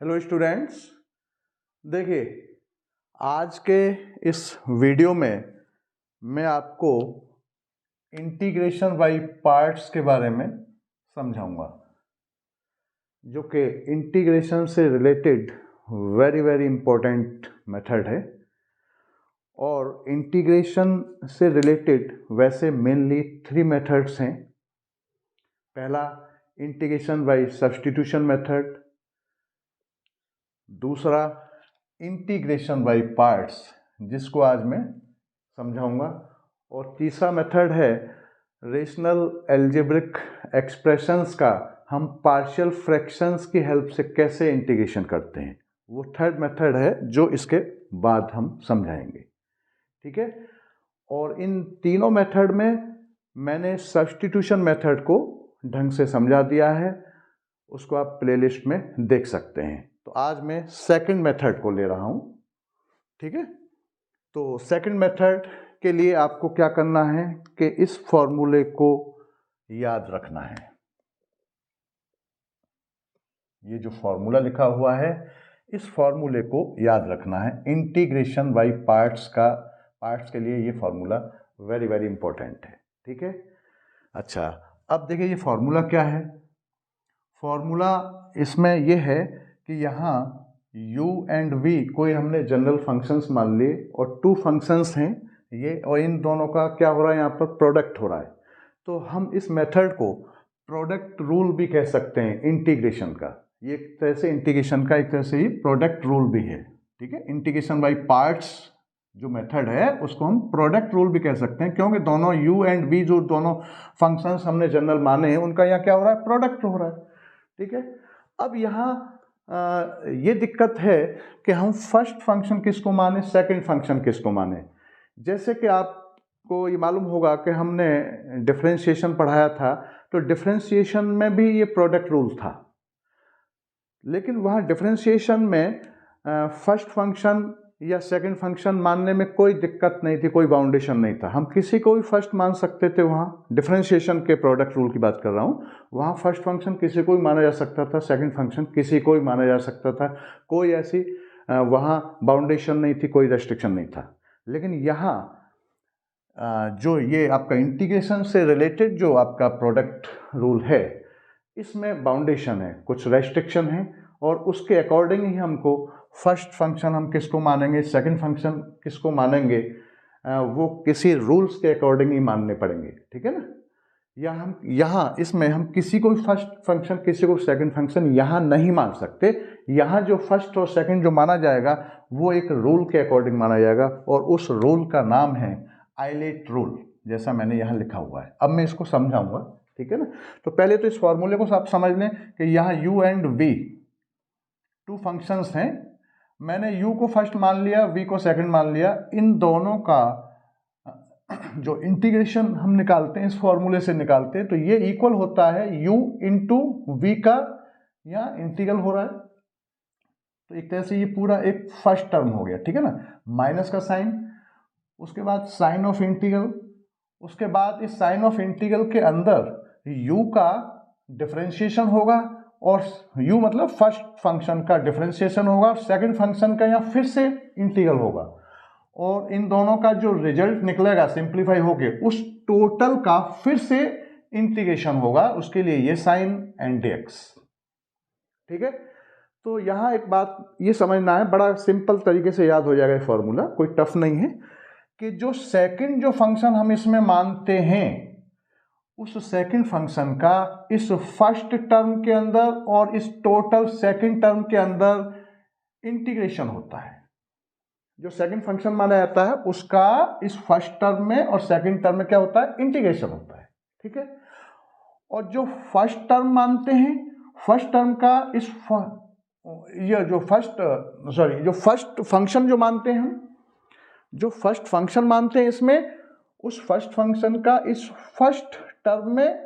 Hello students, देखिए आज के इस वीडियो में मैं आपको इंटीग्रेशन बाय पार्ट्स के बारे में समझाऊंगा, जो कि इंटीग्रेशन से रिलेटेड वेरी इम्पोर्टेंट मेथड है। और इंटीग्रेशन से रिलेटेड वैसे मेनली 3 मेथड्स हैं। पहला इंटीग्रेशन बाय सब्स्टिट्यूशन मेथड, दूसरा इंटीग्रेशन बाय पार्ट्स जिसको आज मैं समझाऊंगा, और तीसरा मेथड है रेशनल एल्जेब्रिक एक्सप्रेशंस का हम पार्शियल फ्रैक्शंस की हेल्प से कैसे इंटीग्रेशन करते हैं। वो थर्ड मेथड है जो इसके बाद हम समझाएंगे, ठीक है। और इन तीनों मेथड में मैंने सब्स्टिट्यूशन मेथड को ढंग से समझा दिया है, उसको आप प्लेलिस्ट में देख सकते हैं। तो आज मैं सेकंड मेथड को ले रहा हूं, ठीक है। तो सेकंड मेथड के लिए आपको क्या करना है कि इस फॉर्मूले को याद रखना है। ये जो फॉर्मूला लिखा हुआ है, इस फॉर्मूले को याद रखना है। इंटीग्रेशन बाय पार्ट्स के लिए ये फॉर्मूला वेरी इंपॉर्टेंट है, ठीक है। अच्छा, अब देखिए ये फॉर्मूला क्या है। फॉर्मूला इसमें ये है कि यहाँ u एंड v कोई हमने जनरल फंक्शंस मान लिए और 2 फंक्शंस हैं ये, और इन दोनों का क्या हो रहा है, यहाँ पर प्रोडक्ट हो रहा है। तो हम इस मेथड को प्रोडक्ट रूल भी कह सकते हैं इंटीग्रेशन का। ये एक तरह से इंटीग्रेशन का एक तरह से ही प्रोडक्ट रूल भी है, ठीक है। इंटीग्रेशन बाय पार्ट्स जो मेथड है उसको हम प्रोडक्ट रूल भी कह सकते हैं, क्योंकि दोनों u एंड v जो दोनों फंक्शंस हमने जनरल माने हैं उनका यहाँ क्या हो रहा है, प्रोडक्ट हो रहा है, ठीक है। अब यहाँ ये दिक्कत है कि हम फर्स्ट फंक्शन किसको माने, सेकंड फंक्शन किसको माने। जैसे कि आपको ये मालूम होगा कि हमने डिफरेंशिएशन पढ़ाया था, तो डिफरेंशिएशन में भी ये प्रोडक्ट रूल था, लेकिन वहाँ डिफरेंशिएशन में फर्स्ट फंक्शन या सेकंड फंक्शन मानने में कोई दिक्कत नहीं थी, कोई बाउंडेशन नहीं था। हम किसी को भी फर्स्ट मान सकते थे। वहाँ डिफरेंशिएशन के प्रोडक्ट रूल की बात कर रहा हूँ। वहाँ फर्स्ट फंक्शन किसी को भी माना जा सकता था, सेकंड फंक्शन किसी को भी माना जा सकता था। कोई ऐसी वहाँ बाउंडेशन नहीं थी, कोई रेस्ट्रिक्शन नहीं था। लेकिन यहाँ जो ये आपका इंटीग्रेशन से रिलेटेड जो आपका प्रोडक्ट रूल है, इसमें बाउंडेशन है, कुछ रेस्ट्रिक्शन है, और उसके अकॉर्डिंग ही हमको फर्स्ट फंक्शन हम किसको मानेंगे, सेकंड फंक्शन किसको मानेंगे, वो किसी रूल्स के अकॉर्डिंग ही मानने पड़ेंगे, ठीक है ना। यहाँ इसमें हम किसी को फर्स्ट फंक्शन किसी को सेकंड फंक्शन यहाँ नहीं मान सकते। यहाँ जो फर्स्ट और सेकंड जो माना जाएगा वो एक रूल के अकॉर्डिंग माना जाएगा, और उस रूल का नाम है आइलेट रूल, जैसा मैंने यहाँ लिखा हुआ है। अब मैं इसको समझाऊंगा, ठीक है ना। तो पहले तो इस फॉर्मूले को आप समझ लें कि यहाँ u एंड v 2 फंक्शंस हैं। मैंने u को फर्स्ट मान लिया, v को सेकंड मान लिया। इन दोनों का जो इंटीग्रेशन हम निकालते हैं, इस फॉर्मूले से निकालते हैं, तो ये इक्वल होता है u इंटू v का, यहाँ इंटीग्रल हो रहा है। तो एक तरह से ये पूरा एक फर्स्ट टर्म हो गया, ठीक है ना। माइनस का साइन, उसके बाद साइन ऑफ इंटीग्रल, उसके बाद इस साइन ऑफ इंटीग्रल के अंदर u का डिफरेंशिएशन होगा, और u मतलब फर्स्ट फंक्शन का डिफरेंशिएशन होगा, और सेकंड फंक्शन का यहाँ फिर से इंटीग्रल होगा, और इन दोनों का जो रिजल्ट निकलेगा सिंप्लीफाई होके उस टोटल का फिर से इंटीग्रेशन होगा। उसके लिए ये साइन एंड dx, ठीक है। तो यहाँ एक बात ये समझना है, बड़ा सिंपल तरीके से याद हो जाएगा ये फॉर्मूला, कोई टफ नहीं है, कि जो सेकंड जो फंक्शन हम इसमें मानते हैं उस सेकंड फंक्शन का इस फर्स्ट टर्म के अंदर और इस टोटल सेकंड टर्म के अंदर इंटीग्रेशन होता है। जो सेकंड फंक्शन माना जाता है उसका इस फर्स्ट टर्म में और सेकंड टर्म में क्या होता है, इंटीग्रेशन होता है, ठीक है। और जो फर्स्ट टर्म मानते हैं, फर्स्ट टर्म का इस जो फर्स्ट फंक्शन जो मानते हैं, जो फर्स्ट फंक्शन मानते हैं, इसमें उस फर्स्ट फंक्शन का इस फर्स्ट टर्म में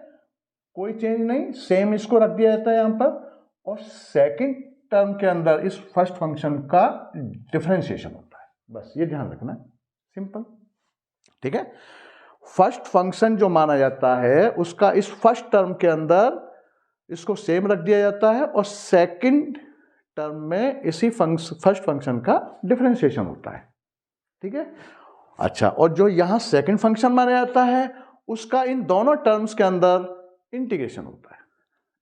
कोई चेंज नहीं, सेम इसको रख दिया जाता है यहाँ पर, और सेकंड टर्म के अंदर इस फर्स्ट फंक्शन का डिफरेंशिएशन होता है। बस ये ध्यान रखना, सिंपल, ठीक है। फर्स्ट फंक्शन जो माना जाता है उसका इस फर्स्ट टर्म के अंदर इसको सेम रख दिया जाता है, और सेकंड टर्म में इसी फर्स्ट फंक्शन का डिफरेंशिएशन होता है, ठीक है। अच्छा, और जो यहाँ सेकंड फंक्शन माना जाता है उसका इन दोनों टर्म्स के अंदर इंटीग्रेशन होता है।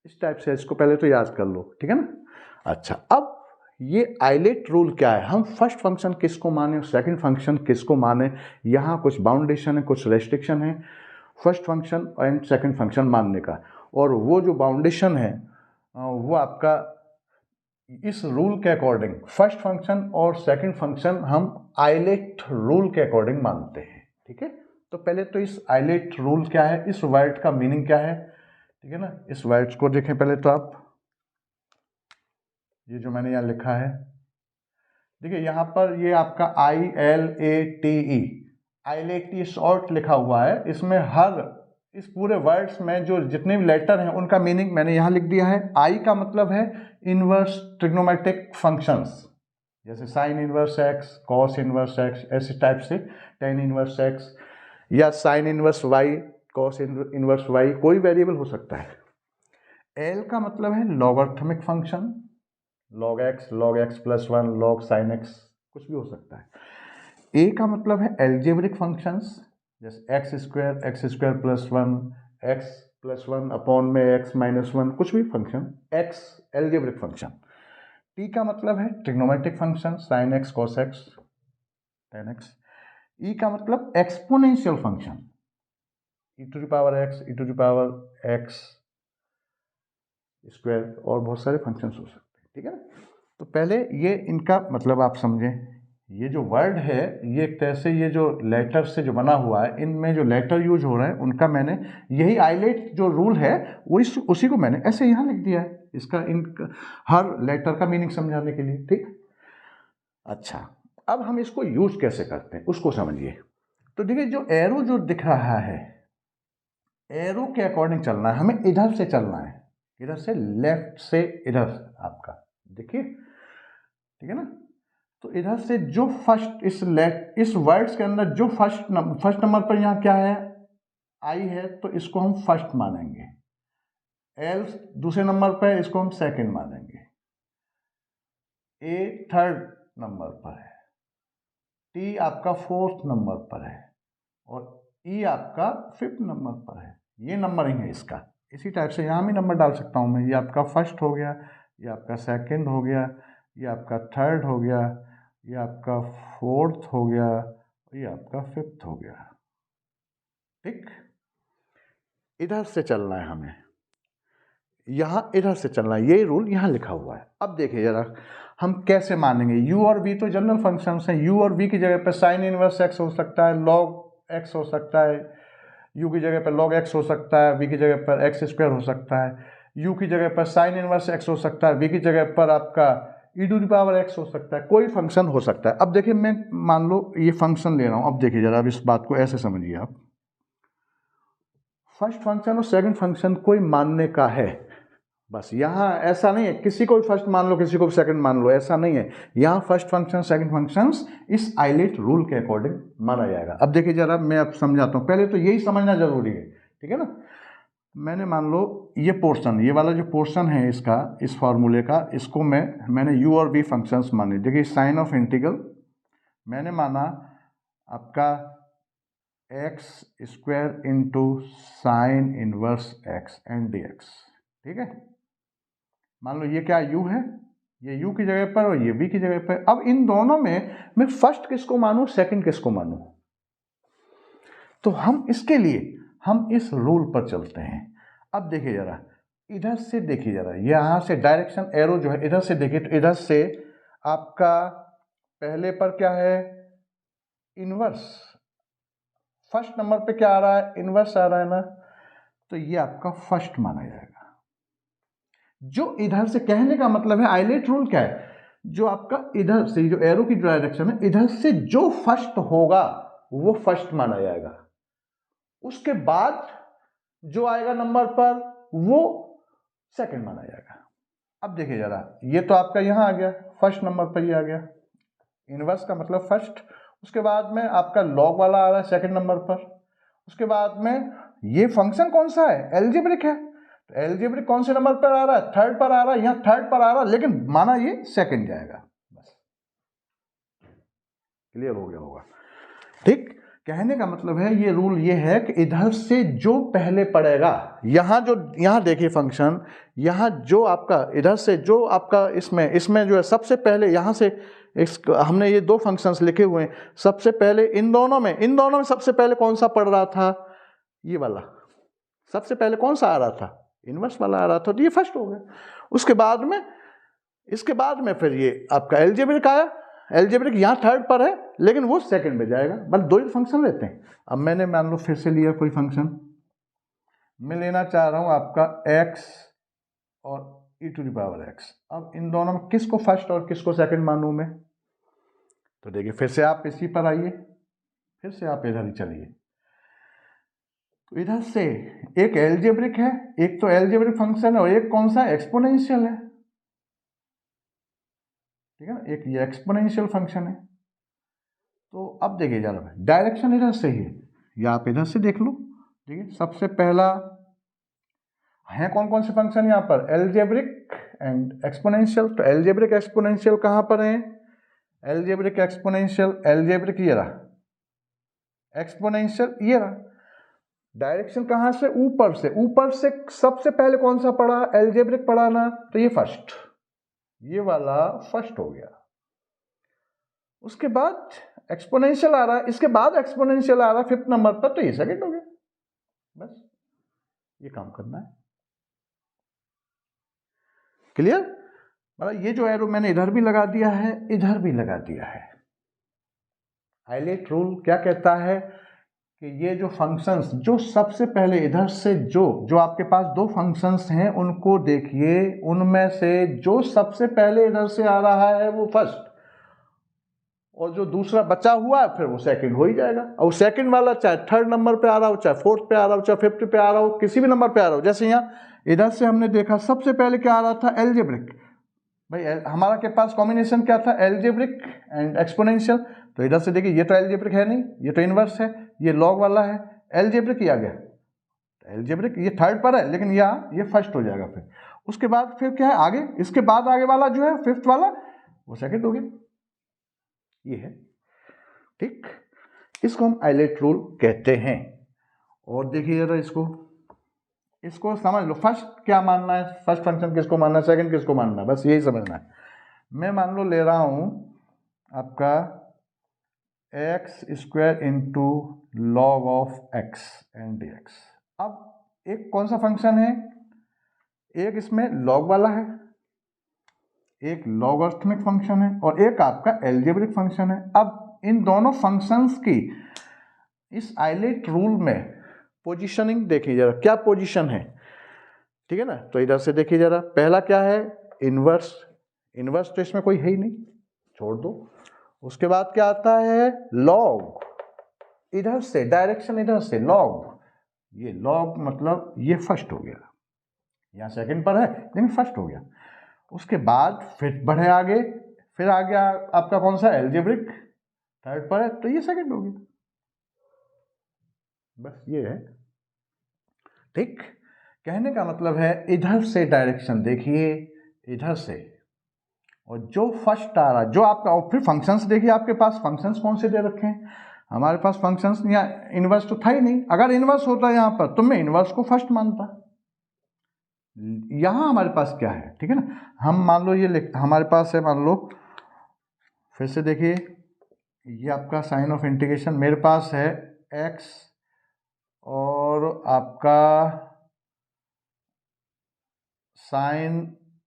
इस टाइप से इसको पहले तो याद कर लो, ठीक है ना। अच्छा, अब ये आइलेट रूल क्या है, हम फर्स्ट फंक्शन किसको माने और सेकंड फंक्शन किसको माने, यहाँ कुछ बाउंडेशन है, कुछ रेस्ट्रिक्शन है first function and second function मानने का। और वो जो बाउंडेशन है वो आपका इस रूल के अकॉर्डिंग फर्स्ट फंक्शन और सेकंड फंक्शन हम आइलेट रूल के अकॉर्डिंग मानते हैं, ठीक है। तो पहले तो इस आइलेट रूल क्या है, इस वर्ड का मीनिंग क्या है, ठीक है ना। इस वर्ड्स को देखें पहले तो आप, ये जो मैंने यहाँ लिखा है, देखिए यहाँ पर ये आपका ILATE आइलेटी शॉर्ट लिखा हुआ है। इसमें हर इस पूरे वर्ड्स में जो जितने भी लेटर हैं उनका मीनिंग मैंने यहाँ लिख दिया है। आई का मतलब है इनवर्स ट्रिग्नोमेट्रिक फंक्शंस, जैसे sine inverse x, cos inverse x, ऐसे टाइप से, टेन इनवर्स एक्स या sine inverse y, cos inverse y, कोई वेरिएबल हो सकता है। एल का मतलब है logarithmic function, log x plus one, log sine x, कुछ भी हो सकता है। ए का मतलब है एल्जेब्रिक फंक्शंस, जैसे x square plus one, x plus one upon में एक्स माइनस वन, कुछ भी function, X algebraic function. T का मतलब है trigonometric function, sine x, cos x, tan x. E का मतलब exponential function, e to the power x, e to the power x square, और बहुत सारे फंक्शंस हो सकते हैं, ठीक है ना। तो पहले ये इनका मतलब आप समझें। ये जो वर्ड है ये एक तरह से ये जो लेटर से जो बना हुआ है, इनमें जो लेटर यूज हो रहे हैं उनका मैंने यही आइलेट जो रूल है वो उसी को मैंने ऐसे यहाँ लिख दिया है, इसका इनका हर लेटर का मीनिंग समझाने के लिए, ठीक। अच्छा, अब हम इसको यूज कैसे करते हैं उसको समझिए। तो देखिए जो एरो जो दिख रहा है, एरो के अकॉर्डिंग चलना है हमें, इधर से चलना है, इधर से लेफ्ट से इधर आपका, देखिए, ठीक है ना। तो इधर से जो फर्स्ट इस वर्ड्स के अंदर जो फर्स्ट नंबर पर यहाँ क्या है, आई है, तो इसको हम फर्स्ट मानेंगे। एल दूसरे नंबर पर, इसको हम सेकंड मानेंगे। ए थर्ड नंबर पर है, टी आपका फोर्थ नंबर पर है, और ई आपका फिफ्थ नंबर पर है। ये नंबरिंग है इसका। इसी टाइप से यहाँ भी नंबर डाल सकता हूँ मैं, ये आपका फर्स्ट हो गया, ये आपका सेकंड हो गया, ये आपका थर्ड हो गया, ये आपका फोर्थ हो गया, ये आपका फिफ्थ हो गया, ठीक। इधर से चलना है हमें, यहाँ इधर से चलना है, यही रूल यहाँ लिखा हुआ है। अब देखिए जरा हम कैसे मानेंगे। u और v तो जनरल फंक्शंस हैं, u और v की जगह पर साइन इनवर्स x हो सकता है, log x हो सकता है, u की जगह पर log x हो सकता है, v की जगह पर x स्क्वायर हो सकता है, u की जगह पर साइन इनवर्स x हो सकता है, v की जगह पर आपका e to the power x हो सकता है, कोई फंक्शन हो सकता है। अब देखिए मैं मान लो ये फंक्शन ले रहा हूँ, अब देखिए जरा, अब इस बात को ऐसे समझिए आप, फर्स्ट फंक्शन और सेकंड फंक्शन कोई मानने का है, बस यहाँ ऐसा नहीं है किसी को भी फर्स्ट मान लो किसी को भी सेकंड मान लो, ऐसा नहीं है। यहाँ फर्स्ट फंक्शन सेकंड फंक्शंस इस आइलेट रूल के अकॉर्डिंग माना जाएगा। अब देखिए जरा मैं अब समझाता हूँ, पहले तो यही समझना जरूरी है, ठीक है ना। मैंने मान लो ये पोर्शन, ये वाला जो पोर्शन है इसका, इस फॉर्मूले का, इसको मैंने u और v फंक्शंस माने। देखिए साइन ऑफ इंटीग्रल मैंने माना आपका x square into sine inverse x and d x, ठीक है। मान लो ये क्या u है, ये u की जगह पर और ये v की जगह पर। अब इन दोनों में मैं फर्स्ट किसको मानूं, सेकंड किसको मानूं, तो हम इसके लिए हम इस रूल पर चलते हैं। अब देखिए जरा, इधर से देखिए जरा, यहाँ से डायरेक्शन एरो जो है इधर से देखिए, तो इधर से आपका पहले पर क्या है, इनवर्स, फर्स्ट नंबर पे क्या आ रहा है, इनवर्स आ रहा है ना, तो ये आपका फर्स्ट माना जाएगा। जो इधर से, कहने का मतलब है आइलेट रूल क्या है, जो आपका इधर से जो एरो की डायरेक्शन है, इधर से जो फर्स्ट होगा वो फर्स्ट माना जाएगा, उसके बाद जो आएगा नंबर पर वो सेकंड माना जाएगा। अब देखिए जरा, ये तो आपका यहाँ आ गया, फर्स्ट नंबर पर ये आ गया, इनवर्स का मतलब फर्स्ट, उसके बाद में आपका लॉग वाला आ रहा है सेकंड नंबर पर, उसके बाद में ये फंक्शन कौन सा है, एल्जेब्रिक है, तो एल्जेब्रिक कौन से नंबर पर आ रहा है? थर्ड पर आ रहा है, यहाँ थर्ड पर आ रहा है, लेकिन माना ये सेकंड जाएगा। बस क्लियर हो गया होगा। ठीक, कहने का मतलब है ये रूल ये है कि इधर से जो पहले पड़ेगा, यहाँ देखिए फंक्शन, यहाँ जो आपका इधर से जो आपका इसमें जो है सबसे पहले यहाँ से हमने ये दो फंक्शंस लिखे हुए हैं, सबसे पहले इन दोनों में सबसे पहले कौन सा पड़ रहा था? ये वाला। सबसे पहले कौन सा आ रहा था? इनवर्स वाला आ रहा था, तो ये फर्स्ट हो गया। इसके बाद में फिर ये आपका एल्जेब्रिक आया। एल्जेब्रिक यहाँ थर्ड पर है, लेकिन वो सेकंड में जाएगा। मतलब दो ही फंक्शन लेते हैं। अब मैंने मान लो फिर से लिया कोई फंक्शन, मैं लेना चाह रहा हूँ आपका x और e⁻x। अब इन दोनों में किसको फर्स्ट और किसको सेकंड मानूं मैं? तो देखिए फिर से आप इसी पर आइए, फिर से आप इधर ही चलिए। तो इधर से एक एल्जेब्रिक है, एक तो एल्जेब्रिक फंक्शन है, और एक कौन सा? एक्सपोनेंशियल है। ठीक है ना, एक ये एक्सपोनेंशियल फंक्शन है। तो अब देखिए जरा, डायरेक्शन इधर से ही है, या आप इधर से देख लो। देखिए सबसे पहला है कौन से फंक्शन यहाँ पर? Algebraic and exponential. तो एल्जेब्रिक एक्सपोनेंशियल कहाँ पर है? एल्जेब्रिक एक्सपोनेंशियल, एल्जेब्रिक ये रहा, एक्सपोनेंशियल ये रहा। डायरेक्शन कहाँ से? ऊपर से सबसे पहले कौन सा पड़ा? एल्जेब्रिक पड़ा ना, तो ये फर्स्ट, ये वाला फर्स्ट हो गया। उसके बाद एक्सपोनेंशियल आ रहा है, इसके बाद एक्सपोनेंशियल आ रहा है फिफ्थ नंबर पर, तो ये सेकंड हो गया। बस ये काम करना है। क्लियर? मतलब ये जो एरो मैंने इधर भी लगा दिया है, इधर भी लगा दिया है। हाईलाइट रूल क्या कहता है कि ये जो फंक्शंस, जो सबसे पहले इधर से जो आपके पास दो फंक्शंस हैं उनको देखिए, उनमें से जो सबसे पहले इधर से आ रहा है वो फर्स्ट, और जो दूसरा बचा हुआ है फिर वो सेकंड हो ही जाएगा। और सेकंड वाला चाहे थर्ड नंबर पे आ रहा हो, चाहे फोर्थ पे आ रहा हो, चाहे फिफ्थ पे आ रहा हो, किसी भी नंबर पे आ रहा हो। जैसे यहाँ इधर से हमने देखा सबसे पहले क्या आ रहा था? एल्जेब्रिक। भाई हमारा के पास कॉम्बिनेशन क्या था? Algebraic and exponential. तो इधर से देखिए ये तो एल्जेब्रिक है नहीं, ये तो इनवर्स है, ये लॉग वाला है, एल्जेब्रिक ही आ गया। एल्जेब्रिक ये थर्ड पर है, लेकिन यहाँ ये फर्स्ट हो जाएगा। फिर उसके बाद फिर क्या है आगे? इसके बाद आगे वाला जो है फिफ्थ वाला, वो सेकंड हो गया। ये है। ठीक, इसको हम हाईलाइट रूल कहते हैं। और देखिए जरा इसको समझ लो। फर्स्ट क्या मानना है? फर्स्ट फंक्शन किसको मानना है, सेकंड किसको मानना है, बस यही समझना है। मैं मान लो ले रहा हूं आपका x² into log of x and dx। अब एक कौन सा फंक्शन है? एक इसमें लॉग वाला है, एक लॉगरिथमिक फंक्शन है, और एक आपका एल्जेब्रिक फंक्शन है। अब इन दोनों फंक्शंस की इस हाईलाइट रूल में पोजीशनिंग देखिए जरा, क्या पोजीशन है। ठीक है ना, तो इधर से देखिए जरा, पहला क्या है? इनवर्स। इनवर्स तो इसमें कोई है ही नहीं, छोड़ दो। उसके बाद क्या आता है? लॉग। इधर से डायरेक्शन, इधर से लॉग, ये लॉग मतलब ये फर्स्ट हो गया। यहाँ सेकंड पर है लेकिन फर्स्ट हो गया। उसके बाद फिर बढ़े आगे, फिर आ गया आपका कौन सा? एल्जेब्रिक, थर्ड पर है, तो ये सेकंड हो गया। बस ये है। ठीक, कहने का मतलब है इधर से डायरेक्शन देखिए, इधर से, और जो फर्स्ट आ रहा, जो आपका, और फिर फंक्शंस देखिए, आपके पास फंक्शंस कौन से दे रखे हैं? हमारे पास फंक्शंस, यहाँ इनवर्स तो था ही नहीं। अगर इनवर्स होता यहाँ पर तो मैं इनवर्स को फर्स्ट मानता। यहाँ हमारे पास क्या है? ठीक है ना, हम मान लो ये हमारे पास है, मान लो फिर से देखिए, ये आपका साइन ऑफ इंटीग्रेशन मेरे पास है x और आपका साइन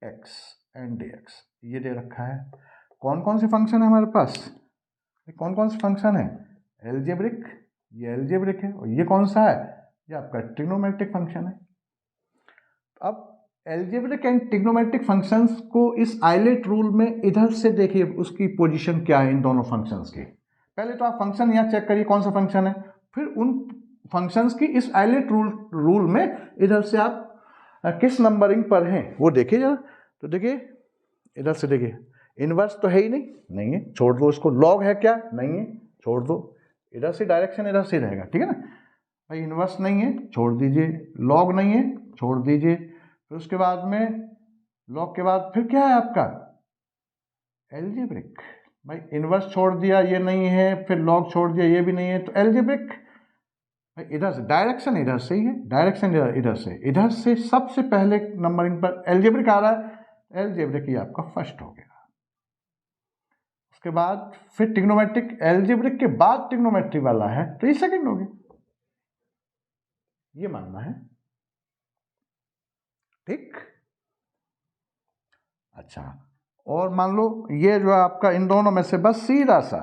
x एंड dx, ये दे रखा है। कौन कौन से फंक्शन है हमारे पास? कौन कौन से फंक्शन है? एल्जेब्रिक, ये एल्जेब्रिक है, और ये कौन सा है? ये आपका ट्रिग्नोमेट्रिक फंक्शन है। अब एल्जेब्रिक एंड ट्रिग्नोमेट्रिक फंक्शंस को इस हाईलाइट रूल में इधर से देखिए, उसकी पोजीशन क्या है इन दोनों फंक्शंस की। पहले तो आप फंक्शन यहाँ चेक करिए कौन सा फंक्शन है, फिर उन फंक्शंस की इस हाईलाइट रूल में इधर से आप किस नंबरिंग पर हैं वो देखिए जरा। तो देखिए इधर से देखिए, इनवर्स तो है ही नहीं है, छोड़ दो इसको। लॉग है क्या? नहीं है, छोड़ दो। इधर से डायरेक्शन इधर से रहेगा। ठीक है ना भाई, इनवर्स नहीं है, छोड़ दीजिए। लॉग नहीं है, छोड़ दीजिए। फिर उसके बाद में लॉग के बाद फिर क्या है आपका एल्जेब्रिक। भाई इन्वर्स छोड़ दिया ये नहीं है, फिर लॉग छोड़ दिया ये भी नहीं है, तो एल्जेब्रिक। भाई इधर से डायरेक्शन इधर से ही है, डायरेक्शन इधर से सबसे पहले नंबरिंग पर एल्जेब्रिक आ रहा है, एल्जेब्रिक ये आपका फर्स्ट हो गया। उसके बाद फिर ट्रिग्नोमेट्रिक, एल्जेब्रिक के बाद ट्रिग्नोमेट्री वाला है तो ये सेकंड हो गया, ये मानना है। ठीक, अच्छा, और मान लो ये जो आपका इन दोनों में से बस सीधा सा,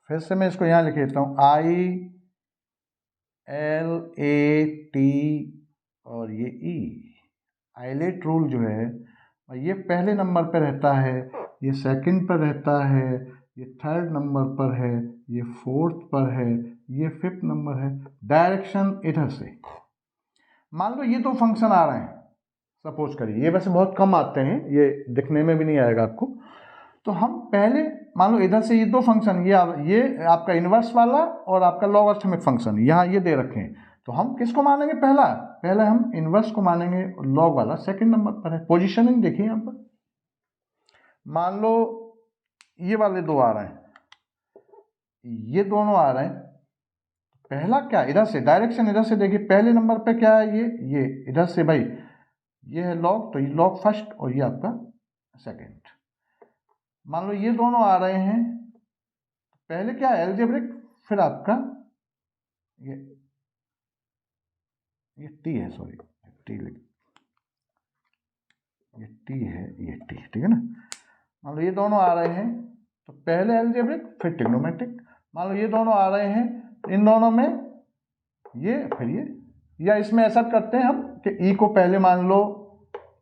फिर से मैं इसको यहां लिख देता हूं, ILAT और ये E। आइलेट रूल जो है ये पहले नंबर पर रहता है, ये सेकंड पर रहता है, ये थर्ड नंबर पर है, ये फोर्थ पर है, ये फिफ्थ नंबर है। डायरेक्शन इधर से, मान लो ये दो फंक्शन आ रहे हैं, सपोज करिए, ये वैसे बहुत कम आते हैं, ये दिखने में भी नहीं आएगा आपको। तो हम पहले मान लो इधर से ये दो फंक्शन, ये आपका इनवर्स वाला और आपका लॉगरिथमिक फंक्शन यहाँ ये दे रखे हैं, तो हम किसको मानेंगे, पहले हम इनवर्स को मानेंगे, लॉग वाला सेकंड नंबर पर है। पोजीशनिंग देखिए यहाँ पर, मान लो ये वाले दो आ रहे हैं, ये दोनों आ रहे हैं, पहला क्या इधर से, डायरेक्शन इधर से देखिए, पहले नंबर पे क्या है, ये इधर से भाई ये है लॉग, तो ये लॉग फर्स्ट और ये आपका सेकंड। मान लो ये दोनों आ रहे हैं, पहले क्या है एल्जेब्रिक, फिर आपका ये टी है, सॉरी टी लिख, ये टी है, ये टी, ठीक है ना। मान लो ये दोनों आ रहे हैं तो पहले एल्जेब्रिक फिर ट्रिग्नोमेट्रिक। मान लो ये दोनों आ रहे हैं, इन दोनों में ये फिर ये, या इसमें ऐसा करते हैं हम कि ई को पहले मान लो,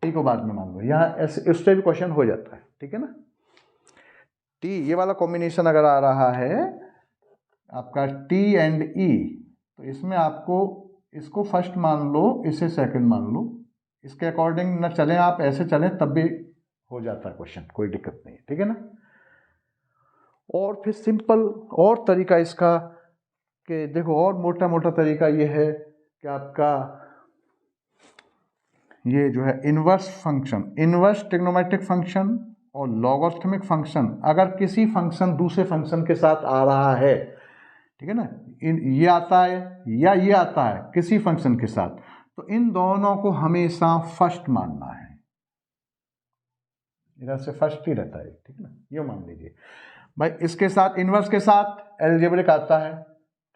टी को बाद में मान लो, यहाँ ऐसे इससे भी क्वेश्चन हो जाता है, ठीक है ना। टी ये वाला कॉम्बिनेशन अगर आ रहा है आपका टी एंड ई, तो इसमें आपको इसको फर्स्ट मान लो, इसे सेकंड मान लो, इसके अकॉर्डिंग ना चलें आप, ऐसे चलें तब भी हो जाता है क्वेश्चन, कोई दिक्कत नहीं है, ठीक है ना। और फिर सिंपल और तरीका इसका कि देखो, और मोटा मोटा तरीका ये है कि आपका ये जो है inverse function, inverse trigonometric function और लॉगरिथमिक फंक्शन, अगर किसी फंक्शन दूसरे फंक्शन के साथ आ रहा है, ठीक है ना, ये आता है या ये आता है किसी फंक्शन के साथ, तो इन दोनों को हमेशा फर्स्ट मानना है, इधर से फर्स्ट ही रहता है, ठीक है ना, ये मान लीजिए। भाई इसके साथ इनवर्स के साथ एल्जेब्रिक आता है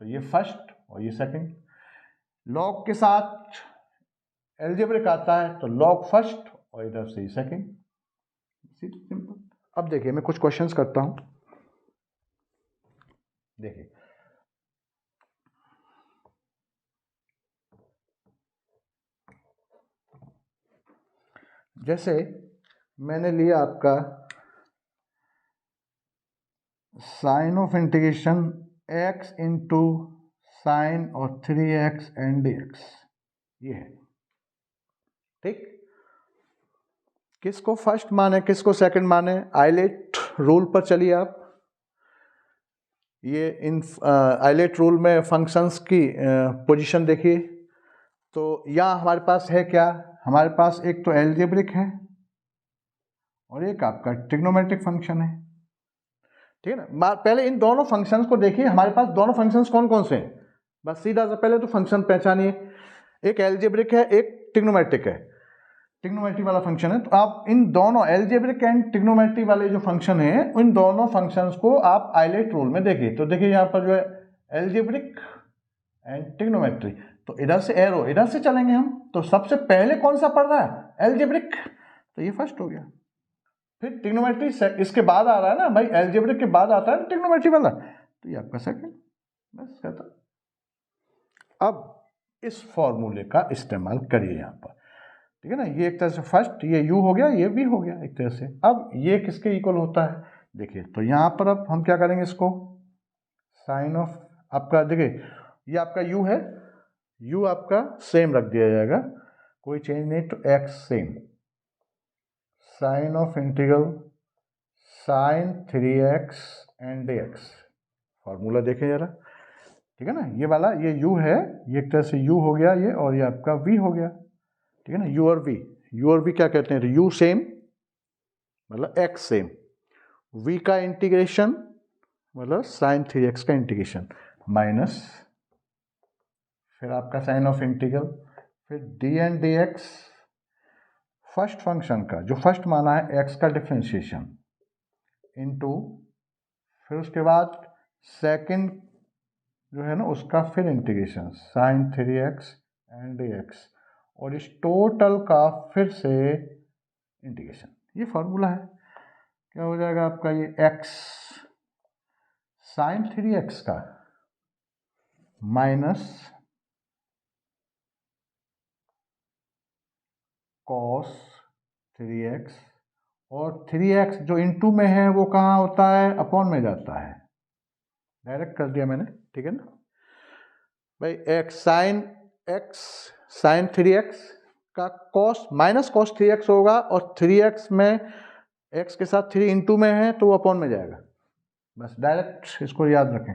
तो ये फर्स्ट और ये सेकंड, लॉग के साथ एल्जेब्रिक आता है तो लॉग फर्स्ट और इधर से ही सेकंड, सिंपल। अब देखिए मैं कुछ क्वेश्चंस करता हूं, देखिए जैसे मैंने लिया आपका sine of integration x into sine और 3x एंड dx, ये है, ठीक। किसको फर्स्ट माने किसको सेकंड माने, आइलेट रूल पर चलिए आप। ये इन आइलेट रूल में फंक्शंस की पोजीशन देखिए, तो यहाँ हमारे पास है क्या, हमारे पास एक तो एल्जेब्रिक है और एक आपका ट्रिग्नोमेट्रिक फंक्शन है, ठीक है ना। पहले इन दोनों फंक्शंस को देखिए, हमारे पास दोनों फंक्शंस कौन कौन से हैं, बस सीधा सा पहले तो फंक्शन पहचानिए, एक एल्जेब्रिक है एक ट्रिग्नोमेट्रिक है, ट्रिग्नोमेट्री वाला फंक्शन है, तो आप इन दोनों एल्जेब्रिक एंड ट्रिग्नोमेट्री वाले जो फंक्शन है उन दोनों फंक्शंस को आप आइलेट रूल में देखिए, तो देखिए यहाँ पर जो है एल्जेब्रिक एंड ट्रिग्नोमेट्री, तो इधर से एरो इधर से चलेंगे हम, तो सबसे पहले कौन सा पढ़ रहा है एल्जेब्रिक, तो ये फर्स्ट हो गया। फिर ट्रिग्नोमेट्री इसके बाद आ रहा है ना भाई, एल्जेब्रिक के बाद आता है ना ट्रिग्नोमेट्री वाला, तो ये आपका सेकंड, बस कहता। अब इस फॉर्मूले का इस्तेमाल करिए यहाँ पर, ठीक है ना, ये एक तरह से फर्स्ट, ये u हो गया, ये v हो गया एक तरह से। अब ये किसके इक्वल होता है देखिए, तो यहाँ पर अब हम क्या करेंगे, इसको साइन ऑफ आपका देखिए, ये आपका u है, u आपका सेम रख दिया जाएगा, कोई चेंज नहीं, तो x same, sine of integral sine 3x and dx, formula देखें जरा, ठीक है ना, ये वाला ये u है, ये एक तरह से u हो गया ये, और ये आपका v हो गया, ठीक है ना, यू और वी क्या कहते हैं, यू सेम मतलब एक्स सेम, वी का इंटीग्रेशन मतलब साइन 3x का इंटीग्रेशन माइनस फिर आपका साइन ऑफ इंटीग्रल, फिर d and d x first function का जो फर्स्ट माना है एक्स का डिफ्रेंशिएशन इनटू फिर उसके बाद सेकंड जो है ना उसका फिर integration sine 3x and d x और इस टोटल का फिर से इंटीग्रेशन। ये फॉर्मूला है, क्या हो जाएगा आपका ये x साइन 3x का माइनस कॉस 3x और 3x जो इनटू में है वो कहाँ होता है, अपॉन में जाता है, डायरेक्ट कर दिया मैंने, ठीक है ना भाई। x साइन 3x का कॉस माइनस कॉस 3x होगा और 3x में x के साथ 3 इनटू में है तो वो अपॉन में जाएगा, बस डायरेक्ट इसको याद रखें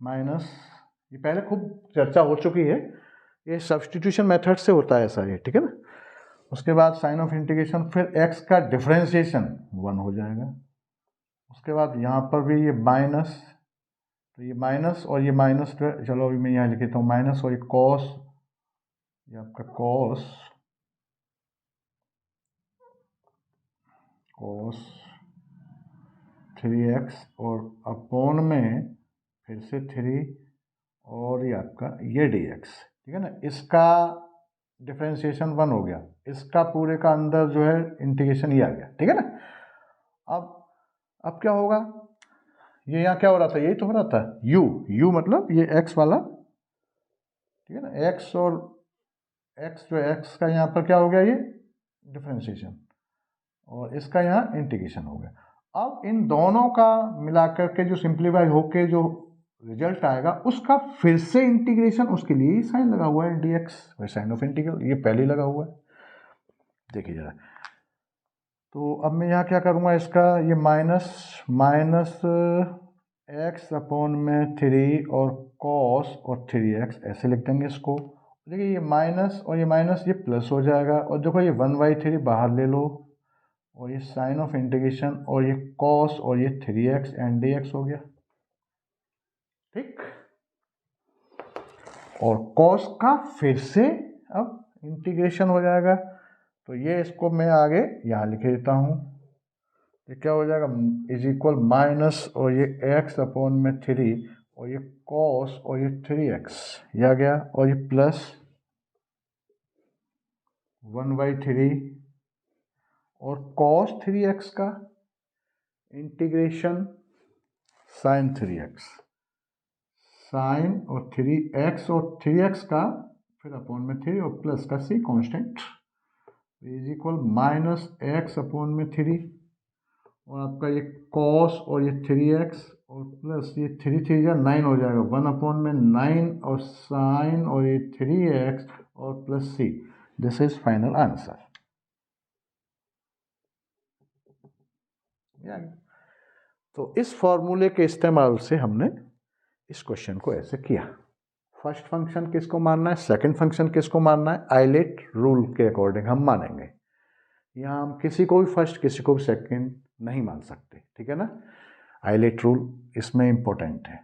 माइनस। ये पहले खूब चर्चा हो चुकी है, ये सब्स्टिट्यूशन मेथड से होता है ऐसा, ये ठीक है ना। उसके बाद साइन ऑफ इंटीग्रेशन फिर x का डिफरेंशिएशन 1 हो जाएगा, उसके बाद यहाँ पर भी ये माइनस, तो ये माइनस और ये माइनस, चलो अभी मैं यहाँ लिख देता हूँ माइनस और ये कॉस, ये आपका कॉस 3x और अपॉन में फिर से 3 और ये आपका ये dx, ठीक है ना। इसका डिफरेंशिएशन 1 हो गया, इसका पूरे का अंदर जो है इंटीग्रेशन ये आ गया, ठीक है ना। अब क्या होगा, ये यहाँ क्या हो रहा था, यही तो हो रहा था u मतलब ये x वाला, ठीक है ना, x और x जो x का यहाँ पर क्या हो गया ये डिफरेंशिएशन और इसका यहाँ इंटीग्रेशन हो गया। अब इन दोनों का मिलाकर के जो सिंप्लीफाई होके जो रिजल्ट आएगा उसका फिर से इंटीग्रेशन, उसके लिए साइन लगा हुआ है dx, साइन ऑफ इंटीग्रल ये पहले लगा हुआ है, देखिए जरा। तो अब मैं यहाँ क्या करूँगा, इसका ये माइनस x अपॉन में 3 और कॉस और 3x ऐसे लिख देंगे इसको। देखिए ये माइनस और ये माइनस ये प्लस हो जाएगा और देखो ये 1/3 बाहर ले लो और ये साइन ऑफ इंटीग्रेशन और ये कॉस और ये 3x एंड dx हो गया, ठीक। और कॉस का फिर से अब इंटीग्रेशन हो जाएगा, तो ये इसको मैं आगे यहाँ लिख देता हूँ, ये क्या हो जाएगा इज इक्वल माइनस और ये x अपॉन में 3 और ये कॉस और ये 3x ये आ गया और ये प्लस 1/3 और कॉस 3x का इंटीग्रेशन साइन 3x साइन और 3x और 3x का फिर अपॉन में 3 और प्लस का c constant is equal minus x upon में 3 और आपका ये कॉस और ये 3x और प्लस ये 3 या 9 हो जाएगा 1 अपॉन में 9 और साइन और ये 3x और plus c, this is final answer. तो इस फॉर्मूले के इस्तेमाल से हमने इस क्वेश्चन को ऐसे किया। फर्स्ट फंक्शन किसको मानना है, सेकंड फंक्शन किसको मानना है, आइलेट रूल के अकॉर्डिंग हम मानेंगे। यहाँ हम किसी को भी फर्स्ट किसी को भी सेकंड नहीं मान सकते, ठीक है ना। आइलेट रूल इसमें इंपॉर्टेंट है।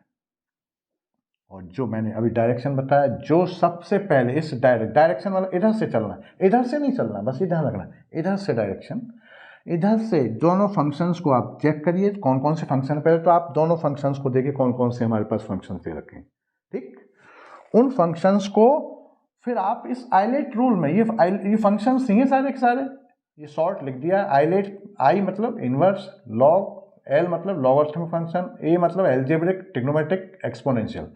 और जो मैंने अभी डायरेक्शन बताया, जो सबसे पहले इस डायरेक्शन वाला इधर से चलना है, इधर से नहीं चलना, बस इधर रखना, इधर से डायरेक्शन, इधर से दोनों फंक्शंस को आप चेक करिए कौन कौन से फंक्शन है। पहले तो आप दोनों फंक्शंस को देखिए कौन कौन से हमारे पास फंक्शंस दे रखे हैं, ठीक। उन फंक्शंस को फिर आप इस आइलेट रूल में ये फंक्शंस नहीं है सारे के सारे, ये शॉर्ट लिख दिया आइलेट, आई मतलब इनवर्स लॉग, एल मतलब लॉगरिथमिक फंक्शन, ए मतलब एल्जेब्रिक ट्रिग्नोमेट्रिक एक्सपोनेंशियल।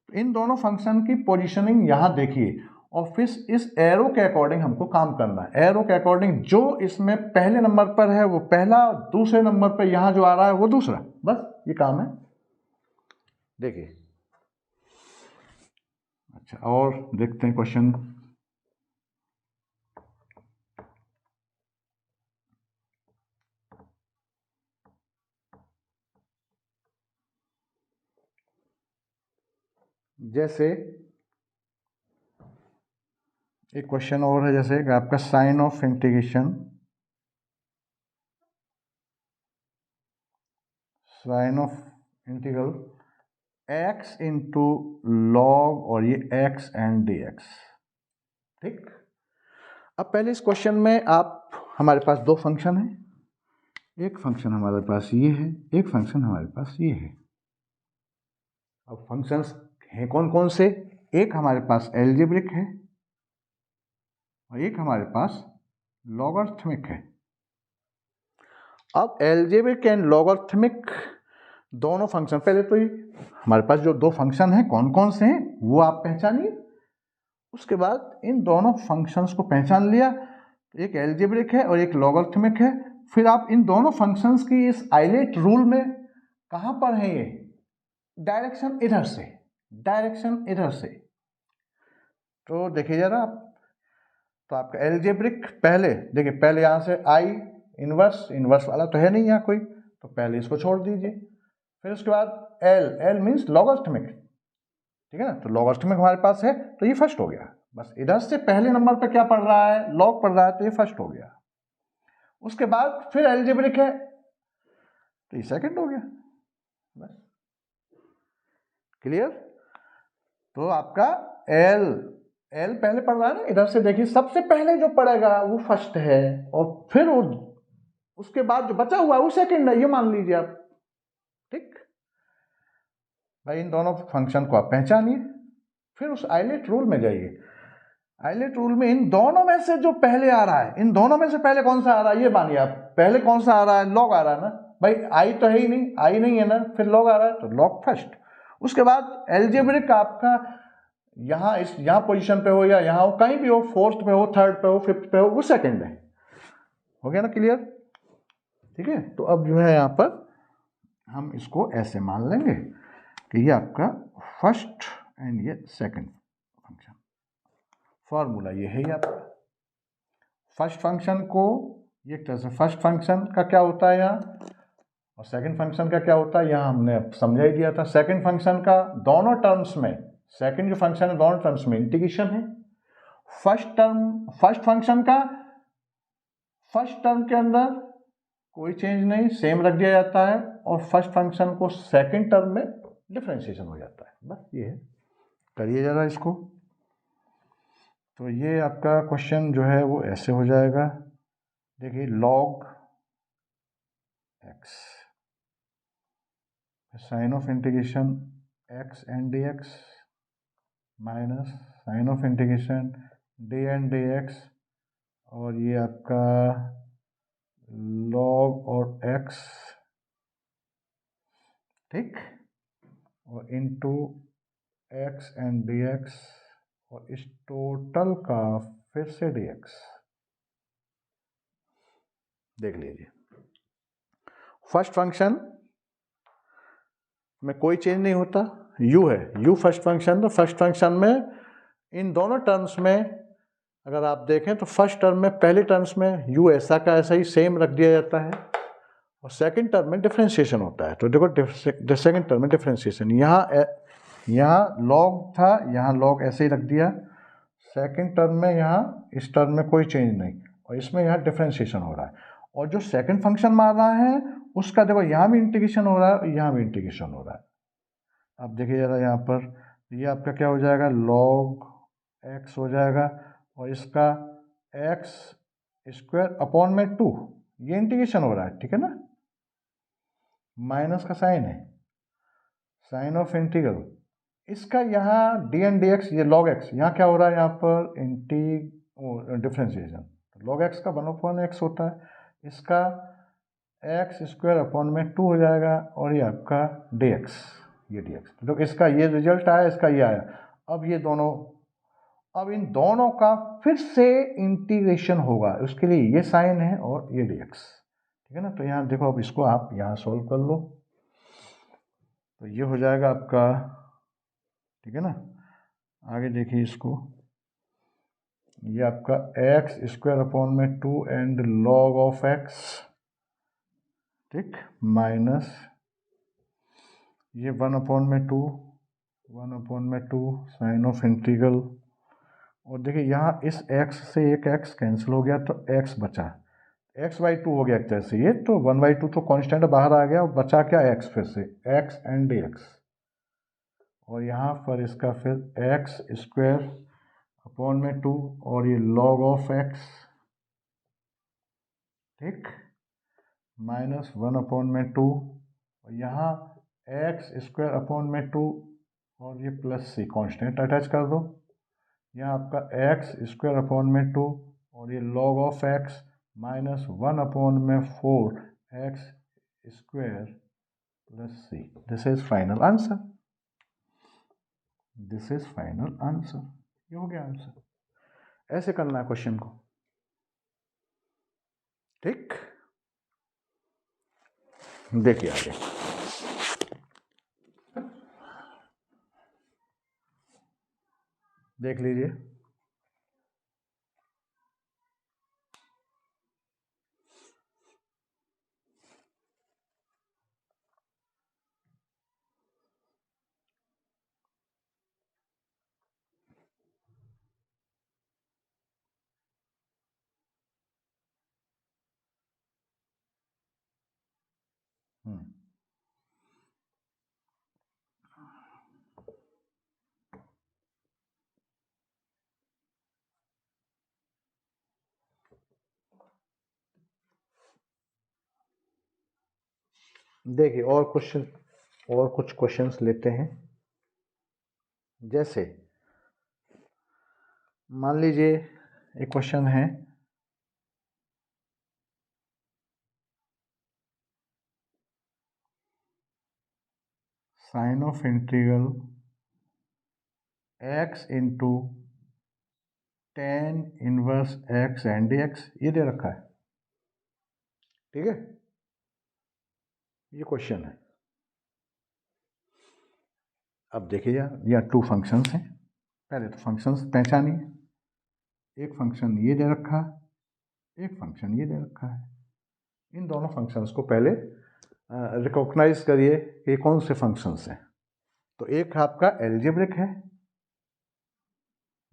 इन दोनों फंक्शन की पोजीशनिंग यहाँ देखिए और फिर इस एरो के अकॉर्डिंग हमको काम करना है। एरो के अकॉर्डिंग जो इसमें पहले नंबर पर है वो पहला, दूसरे नंबर पर यहाँ जो आ रहा है वो दूसरा, बस ये काम है, देखिए। अच्छा और देखते हैं क्वेश्चन। जैसे एक क्वेश्चन और है, जैसे कि आपका sine of integration, sine of integral x into log और ये x एंड dx। ठीक, अब पहले इस क्वेश्चन में आप, हमारे पास दो फंक्शन है, एक फंक्शन हमारे पास ये है, एक फंक्शन हमारे पास ये है। अब फंक्शंस हैं कौन कौन से, एक हमारे पास एल्जेब्रिक है और एक हमारे पास लॉगरिथमिक है। अब एल्जेब्रिक एंड लॉगरिथमिक दोनों फंक्शन, पहले तो ये हमारे पास जो दो फंक्शन हैं कौन कौन से हैं वो आप पहचानिए। उसके बाद इन दोनों फंक्शंस को पहचान लिया, एक एल्जेब्रिक है और एक लॉगरिथमिक है, फिर आप इन दोनों फंक्शंस की इस आइलेट रूल में कहाँ पर है ये, डायरेक्शन इधर से, डायरेक्शन इधर से। तो देखिए जरा आप, तो आपका एल्जेब्रिक पहले देखिए, पहले यहाँ से आई इनवर्स, इनवर्स वाला तो है नहीं यहाँ कोई, तो पहले इसको छोड़ दीजिए। फिर उसके बाद एल, एल मीन्स लॉगरिथमिक, ठीक है ना, तो लॉगरिथमिक हमारे पास है तो ये फर्स्ट हो गया। बस इधर से पहले नंबर पे क्या पढ़ रहा है, लॉग पढ़ रहा है, तो ये फर्स्ट हो गया। उसके बाद फिर एल्जेब्रिक है तो ये सेकंड हो गया। बस क्लियर। तो आपका एल, एल पहले पढ़ रहा है ना, इधर से देखिए सबसे पहले जो पढ़ेगा वो फर्स्ट है, और फिर वो उसके बाद जो बचा हुआ है वो सेकंड है, ये मान लीजिए आप। ठीक भाई, इन दोनों फंक्शन को आप पहचानिए, फिर उस आइलेट रूल में जाइए। आइलेट रूल में इन दोनों में से जो पहले आ रहा है, इन दोनों में से पहले कौन सा आ रहा है ये मानिए आप, पहले कौन सा आ रहा है, लॉग आ रहा है ना भाई, आई तो है ही नहीं, आई नहीं है ना, फिर लॉग आ रहा है तो लॉग फर्स्ट। उसके बाद एल्जेब्रिक आपका यहाँ इस यहाँ पोजीशन पे हो या यहाँ हो, कहीं भी हो, फोर्थ पे हो, थर्ड पे हो, फिफ्थ पे हो, वो सेकंड है। हो गया ना क्लियर। ठीक है, तो अब जो है यहाँ पर हम इसको ऐसे मान लेंगे कि ये आपका फर्स्ट एंड ये सेकंड फंक्शन। फॉर्मूला ये है आपका फर्स्ट फंक्शन को, ये तरह से फर्स्ट फंक्शन का क्या होता है यहाँ, और सेकंड फंक्शन का क्या होता है यहाँ हमने समझा ही दिया था। सेकंड फंक्शन का दोनों टर्म्स में, सेकंड जो फंक्शन है दोनों टर्म्स में इंटीग्रेशन है। फर्स्ट फंक्शन का फर्स्ट टर्म के अंदर कोई चेंज नहीं, सेम रख दिया जाता है, और फर्स्ट फंक्शन को सेकंड टर्म में डिफरेंशिएशन हो जाता है। बस ये है, करिए जरा इसको। तो ये आपका क्वेश्चन जो है वो ऐसे हो जाएगा, देखिए log x, sine of integration x and d x minus sine of integration d and d x, और ये आपका लॉग और एक्स, ठीक, और into x and d x, और इस टोटल का फिर से डी एक्स। देख लीजिए फर्स्ट फंक्शन में कोई चेंज नहीं होता, u है, u फर्स्ट फंक्शन, तो फर्स्ट फंक्शन में इन दोनों टर्म्स में अगर आप देखें तो फर्स्ट टर्म में, पहले टर्म्स में u ऐसा का ऐसा ही सेम रख दिया जाता है, और सेकंड टर्म में डिफरेंशिएशन होता है। तो देखो सेकंड टर्म में डिफरेंशिएशन, यहाँ लॉग था, यहाँ लॉग ऐसे ही रख दिया, सेकंड टर्म में यहाँ इस टर्म में कोई चेंज नहीं, और इसमें यहाँ डिफरेंशिएशन हो रहा है। और जो सेकंड फंक्शन मार रहा है उसका देखो यहाँ भी इंटीग्रेशन हो रहा है और यहाँ भी इंटीग्रेशन हो रहा है। अब देखिए ज़रा यहाँ पर, ये आपका क्या हो जाएगा, लॉग एक्स हो जाएगा, और इसका एक्स स्क्वायर अपॉन में 2, ये इंटीग्रेशन हो रहा है, ठीक है ना, माइनस का साइन है, साइन ऑफ इंटीग्रल इसका यहाँ डी एन डी एक्स, ये लॉग एक्स, यहाँ क्या हो रहा है, यहाँ पर डिफरेंशिएशन, लॉग एक्स का 1/x होता है, इसका एक्स स्क्वायर अपॉन में 2 हो जाएगा, और ये आपका डी एक्स, ये डी एक्स, तो इसका ये रिजल्ट आया, इसका ये आया। अब ये दोनों, अब इन दोनों का फिर से इंटीग्रेशन होगा, उसके लिए ये साइन है और ये डी एक्स, ठीक है ना। तो यहाँ देखो, अब इसको आप यहाँ सोल्व कर लो, तो ये हो जाएगा आपका, ठीक है ना। आगे देखिए इसको, ये आपका एक्स स्क्वायर अपॉन में 2 एंड लॉग ऑफ एक्स, ठीक, माइनस ये 1/2 साइन ऑफ इंटीग्रल और देखिए यहाँ इस x से एक x कैंसिल हो गया तो x बचा, x/2 हो गया एक तरह से ये, तो 1/2 तो कांस्टेंट बाहर आ गया और बचा क्या x, फिर से x एंड dx, और यहाँ पर इसका फिर x² अपॉन में 2 और ये log ऑफ x, ठीक, -1/2 और यहाँ x² अपॉन में 2 और ये प्लस c कांस्टेंट अटैच कर दो, यहाँ आपका x² अपॉन में 2 और ये log of x -1/4 x² plus c। This is final answer, this is final answer, ये हो गया आंसर। ऐसे करना है क्वेश्चन को, ठीक। देखिए आगे, देख लीजिए, देखिए और कुछ क्वेश्चंस लेते हैं। जैसे मान लीजिए एक क्वेश्चन है, sine of integral x into tan inverse x and dx, ये दे रखा है, ठीक है, ये क्वेश्चन है। अब देखिए यहाँ 2 फंक्शंस हैं, पहले तो फंक्शंस पहचानिए, एक फंक्शन ये दे रखा है, एक फंक्शन ये दे रखा है, इन दोनों फंक्शंस को पहले रिकॉग्नाइज करिए कि कौन से फंक्शंस हैं। तो एक आपका एल्जेब्रिक है,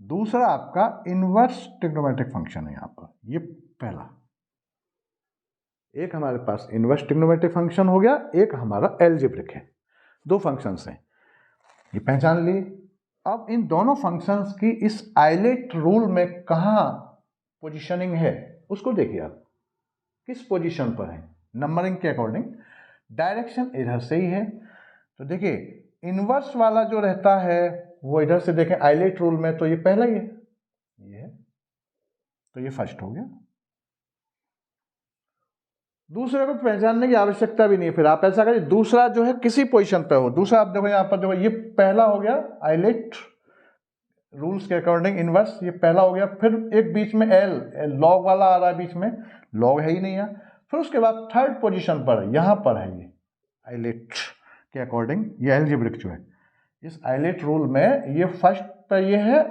दूसरा आपका इनवर्स ट्रिग्नोमेट्रिक फंक्शन है। यहाँ पर ये पहला, एक हमारे पास इनवर्स ट्रिग्नोमेट्रिक फंक्शन हो गया, एक हमारा एल्जेब्रिक है, 2 फंक्शंस हैं, ये पहचान लिए। अब इन दोनों फंक्शंस की इस आइलेट रूल में कहाँ पोजीशनिंग है उसको देखिए आप, किस पोजीशन पर है नंबरिंग के अकॉर्डिंग, डायरेक्शन इधर से ही है। तो देखिए इनवर्स वाला जो रहता है वो इधर से देखें आइलेट रूल में, तो ये पहला ही है, ये है, तो ये फर्स्ट हो गया। दूसरे को पहचानने की आवश्यकता भी नहीं है, फिर आप ऐसा करिए दूसरा जो है किसी पोजीशन पे हो, दूसरा आप देखो यहाँ पर देखो, ये पहला हो गया आइलेट रूल्स के अकॉर्डिंग इनवर्स, ये पहला हो गया, फिर एक बीच में एल लॉग वाला आ रहा है बीच में, लॉग है ही नहीं है, फिर उसके बाद थर्ड पोजीशन पर यहाँ पर है ये आइलेट के अकॉर्डिंग, ये एल्जेब्रिक जो है, इस आइलेट रूल में ये फर्स्ट पर ये है,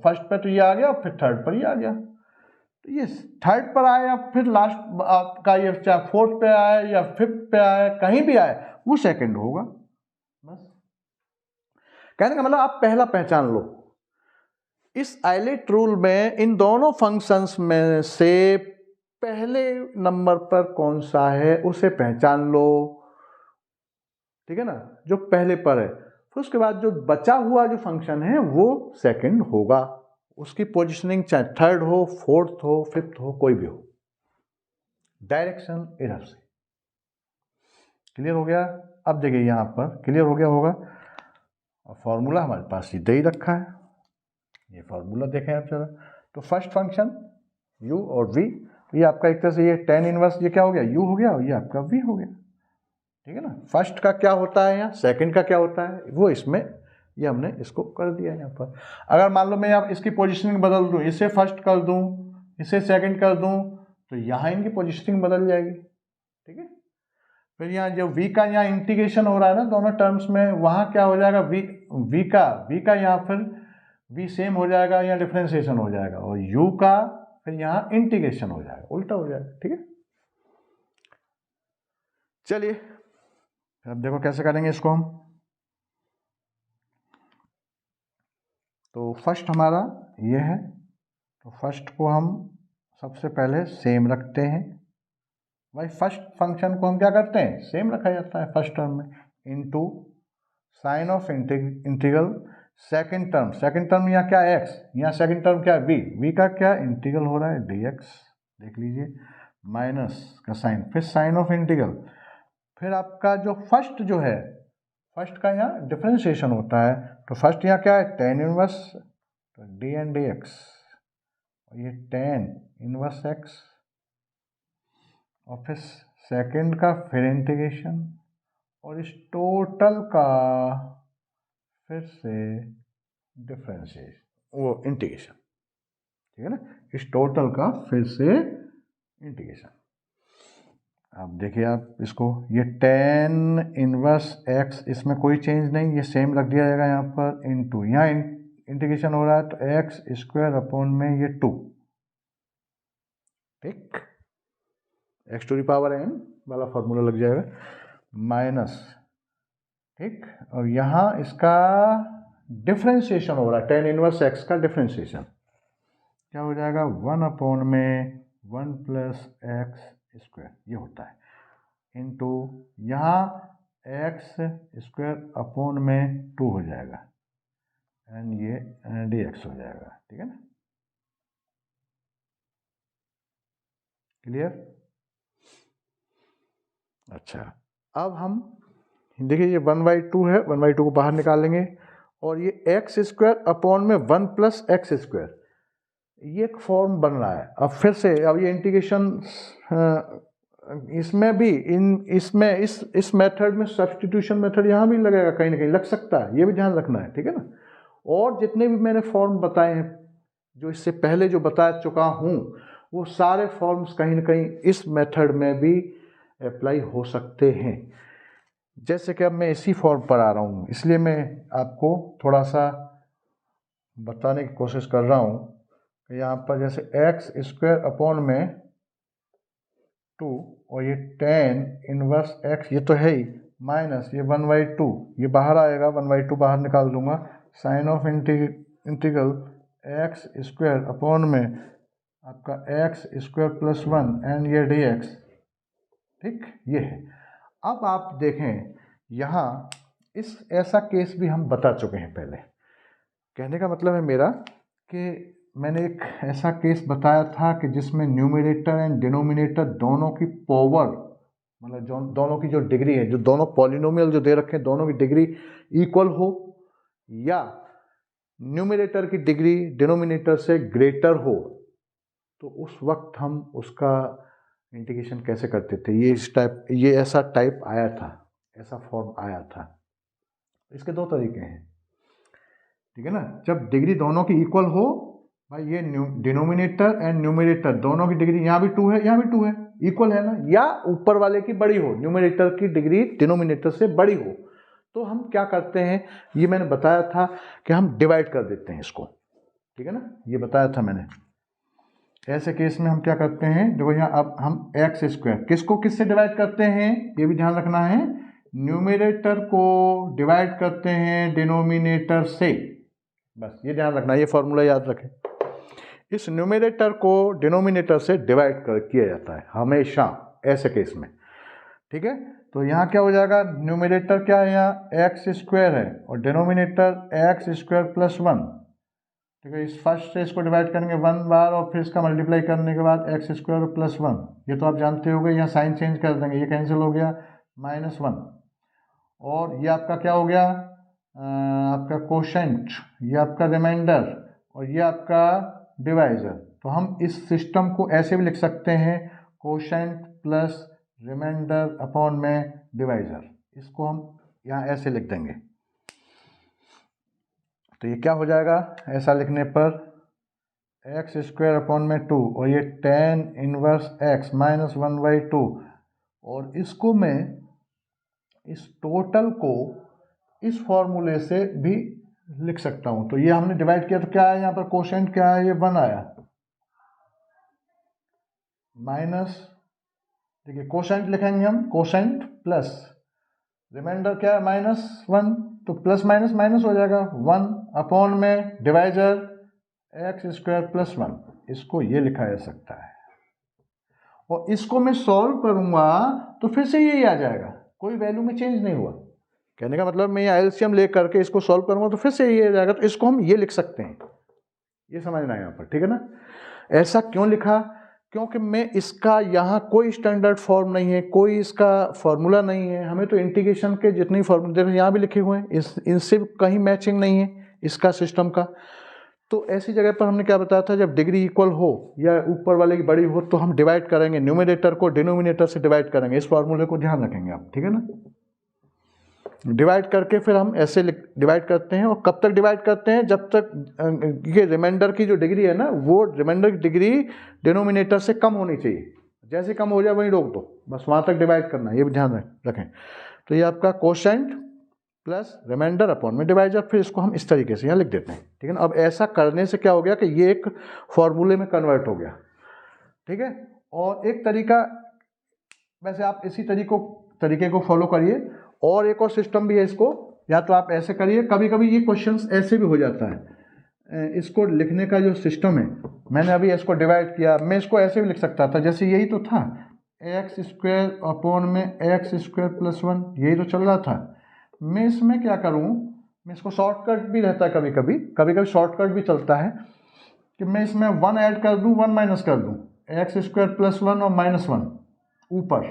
फर्स्ट पर तो ये आ गया, फिर थर्ड पर ये आ गया, तो ये थर्ड पर आए या फिर लास्ट आपका ये चाहे फोर्थ पे आए या फिफ्थ पे आए, कहीं भी आए वो सेकंड होगा। बस कहने का मतलब आप पहला पहचान लो, इस आइलेट रूल में इन दोनों फंक्शंस में से पहले नंबर पर कौन सा है उसे पहचान लो, ठीक है ना, जो पहले पर है, फिर उसके बाद जो बचा हुआ जो फंक्शन है वो सेकंड होगा, उसकी पोजीशनिंग चाहे थर्ड हो, फोर्थ हो, फिफ्थ हो, कोई भी हो, डायरेक्शन इधर से। क्लियर हो गया? अब देखिए यहाँ पर क्लियर हो गया होगा, और फॉर्मूला हमारे पास ये दे ही रखा है, ये फॉर्मूला देखें आप जरा। तो फर्स्ट फंक्शन u और v, ये आपका एक तरह से ये tan इनवर्स ये क्या हो गया, u हो गया, और ये आपका v हो गया, ठीक है ना। फर्स्ट का क्या होता है यहाँ, सेकंड का क्या होता है, वो इसमें ये हमने इसको कर दिया है यहाँ पर। अगर मान लो मैं आप इसकी पोजीशनिंग बदल दूँ, इसे फर्स्ट कर दूँ, इसे सेकंड कर दूँ, तो यहाँ इनकी पोजीशनिंग बदल जाएगी, ठीक है। फिर यहाँ जो v का यहाँ इंटीग्रेशन हो रहा है ना दोनों टर्म्स में, वहाँ क्या हो जाएगा, v का यहाँ फिर v सेम हो जाएगा, यहाँ डिफ्रेंसिएशन हो जाएगा, और u का फिर यहाँ इंटीग्रेशन हो जाएगा, उल्टा हो जाएगा, ठीक है। चलिए अब देखो कैसे करेंगे इसको हम। तो फर्स्ट हमारा ये है, तो फर्स्ट को हम सबसे पहले सेम रखते हैं। भाई फर्स्ट फंक्शन को हम क्या करते हैं, सेम रखा जाता है फर्स्ट टर्म में, into sine of integral second term यहाँ क्या है x, यहाँ सेकंड टर्म क्या है v का क्या इंटीग्रल हो रहा है dx, देख लीजिए, माइनस का साइन, फिर साइन ऑफ इंटीग्रल, फिर आपका जो फर्स्ट जो है, फर्स्ट का यहाँ डिफरेंशिएशन होता है, तो फर्स्ट यहाँ क्या है tan इनवर्स, तो dn dx, और ये tan इनवर्स x, और फिर सेकंड का फिर इंटीग्रेशन, और इस टोटल का फिर से डिफरेंशिएशन, वो इंटीग्रेशन, ठीक है ना, इस टोटल का फिर से इंटीग्रेशन। अब देखिए आप इसको, ये tan इनवर्स x, इसमें कोई चेंज नहीं, ये सेम रख दिया जाएगा यहाँ पर, इनटू यहाँ इंटीग्रेशन हो रहा है तो एक्स स्क्वायर अपॉन में ये 2, ठीक, x to the power n वाला फॉर्मूला लग जाएगा, माइनस, ठीक, और यहाँ इसका डिफरेंशिएशन हो रहा है, tan इनवर्स x का डिफरेंशिएशन क्या हो जाएगा, 1 अपॉन में 1 प्लस एक्स स्क्वायर, ये होता है, इनटू यहाँ एक्स स्क्वायर अपॉन में 2 हो जाएगा, एंड ये dx हो जाएगा, ठीक है ना, क्लियर। अच्छा, अब हम देखिए ये 1/2 है, 1/2 को बाहर निकालेंगे, और ये एक्स स्क्वायर अपॉन में 1 प्लस एक्स स्क्वायर, ये एक फॉर्म बन रहा है। अब फिर से, अब ये इंटीग्रेशन इसमें भी इसमें इस मेथड में सब्स्टिट्यूशन मेथड यहाँ भी लगेगा, कहीं ना कहीं लग सकता है, ये भी ध्यान रखना है, ठीक है ना। और जितने भी मैंने फॉर्म बताए हैं, जो इससे पहले जो बता चुका हूँ, वो सारे फॉर्म्स कहीं ना कहीं इस मेथड में भी अप्लाई हो सकते हैं। जैसे कि अब मैं इसी फॉर्म पर आ रहा हूँ, इसलिए मैं आपको थोड़ा सा बताने की कोशिश कर रहा हूँ कि यहाँ पर जैसे एक्स स्क्वायर अपॉन में 2, और ये tan इनवर्स x, ये तो है ही, माइनस ये 1/2, ये बाहर आएगा, 1/2 बाहर निकाल दूंगा, sine of integral x square upon में आपका एक्स स्क्वायर प्लस 1 एंड ये dx, ठीक, ये है। अब आप देखें यहाँ इस ऐसा केस भी हम बता चुके हैं पहले, कहने का मतलब है मेरा कि मैंने एक ऐसा केस बताया था कि जिसमें न्यूमरेटर एंड डिनोमिनेटर दोनों की पावर, मतलब दोनों की जो डिग्री है, जो दोनों पॉलिनोमियल जो दे रखे हैं, दोनों की डिग्री इक्वल हो, या न्यूमरेटर की डिग्री डिनोमिनेटर से ग्रेटर हो, तो उस वक्त हम उसका इंटीग्रेशन कैसे करते थे, ये ऐसा टाइप आया था, ऐसा फॉर्म आया था। इसके दो तरीके हैं, ठीक है ना। जब डिग्री दोनों की इक्वल हो, भाई ये डिनोमिनेटर एंड न्यूमरेटर दोनों की डिग्री, यहाँ भी 2 है, यहाँ भी 2 है, इक्वल है ना, या ऊपर वाले की बड़ी हो, न्यूमरेटर की डिग्री डिनोमिनेटर से बड़ी हो, तो हम क्या करते हैं, ये मैंने बताया था कि हम डिवाइड कर देते हैं इसको, ठीक है ना, ये बताया था मैंने। ऐसे केस में हम क्या करते हैं, देखो यहाँ अब हम एक्स स्क्वायर किसको किससे डिवाइड करते हैं, ये भी ध्यान रखना है, न्यूमरेटर को डिवाइड करते हैं डिनोमिनेटर से, बस ये ध्यान रखना, ये फॉर्मूला याद रखें, इस न्यूमरेटर को डिनोमिनेटर से डिवाइड किया जाता है हमेशा ऐसे केस में, ठीक है। तो यहाँ क्या हो जाएगा, न्यूमरेटर क्या है, यहाँ एक्स स्क्वायर है, और डिनोमिनेटर एक्स स्क्वायर प्लस 1, ठीक है। इस फर्स्ट से इसको डिवाइड करेंगे 1 बार, और फिर इसका मल्टीप्लाई करने के बाद एक्स स्क्वायर प्लस 1, ये तो आप जानते हो गए, यहाँ साइन चेंज कर देंगे, ये कैंसिल हो गया, -1, और ये आपका क्या हो गया, आपका कोशेंट, ये आपका रिमाइंडर, और ये आपका डिवाइजर। तो हम इस सिस्टम को ऐसे भी लिख सकते हैं, कोशेंट प्लस रिमाइंडर अपॉन में डिवाइजर, इसको हम यहाँ ऐसे लिख देंगे। तो ये क्या हो जाएगा, ऐसा लिखने पर एक्स स्क्वायर अपॉन में 2, और ये tan इनवर्स x माइनस 1/2, और इसको मैं इस टोटल को इस फॉर्मूले से भी लिख सकता हूं। तो ये हमने डिवाइड किया तो क्या है, यहाँ पर कोशेंट क्या है, ये 1 आया, माइनस, देखिए कोशेंट लिखेंगे हम, कोशेंट प्लस रिमाइंडर क्या है -1, तो प्लस माइनस माइनस हो जाएगा, 1 अपॉन में divisor x square plus one, इसको ये लिखा जा सकता है। और इसको मैं सॉल्व करूंगा तो फिर से यही आ जाएगा, कोई वैल्यू में चेंज नहीं हुआ। कहने का मतलब मैं यहाँ एलसीएम ले करके इसको सॉल्व करूंगा तो फिर से यही आ जाएगा, तो इसको हम ये लिख सकते हैं, ये समझना है यहाँ पर, ठीक है ना। ऐसा क्यों लिखा? क्योंकि मैं इसका यहाँ कोई स्टैंडर्ड फॉर्म नहीं है, कोई इसका फॉर्मूला नहीं है। हमें तो इंटीग्रेशन के जितने फॉर्मूले देखो यहाँ भी लिखे हुए हैं, इनसे कहीं मैचिंग नहीं है इसका सिस्टम का। तो ऐसी जगह पर हमने क्या बताया था, जब डिग्री इक्वल हो या ऊपर वाले की बड़ी हो तो हम डिवाइड करेंगे, न्यूमरेटर को डिनोमिनेटर से डिवाइड करेंगे। इस फॉर्मूले को ध्यान रखेंगे आप, ठीक है ना। डिवाइड करके फिर हम ऐसे डिवाइड करते हैं, और कब तक डिवाइड करते हैं, जब तक ये रिमाइंडर की जो डिग्री है ना, वो रिमाइंडर की डिग्री डिनोमिनेटर से कम होनी चाहिए। जैसे कम हो जाए वहीं रोक दो, बस वहाँ तक डिवाइड करना है, ये भी ध्यान रखें। तो ये आपका कोशेंट प्लस रिमाइंडर अपॉन में डिवाइजर, फिर इसको हम इस तरीके से यहाँ लिख देते हैं, ठीक है ना। अब ऐसा करने से क्या हो गया कि ये एक फॉर्मूले में कन्वर्ट हो गया, ठीक है। और एक तरीका, वैसे आप इसी तरीके को फॉलो करिए, और एक और सिस्टम भी है इसको, या तो आप ऐसे करिए, कभी कभी ये क्वेश्चंस ऐसे भी हो जाता है। इसको लिखने का जो सिस्टम है, मैंने अभी इसको डिवाइड किया, मैं इसको ऐसे भी लिख सकता था, जैसे यही तो था, एक्स स्क्वायर अपॉन में एक्स स्क्वायर प्लस वन, यही तो चल रहा था। मैं इसमें क्या करूं, मैं इसको शॉर्टकट भी रहता है, कभी कभी शॉर्टकट भी चलता है कि मैं इसमें वन ऐड कर दूं, वन माइनस कर दूं, एक्स स्क्वायर प्लस वन और माइनस वन ऊपर,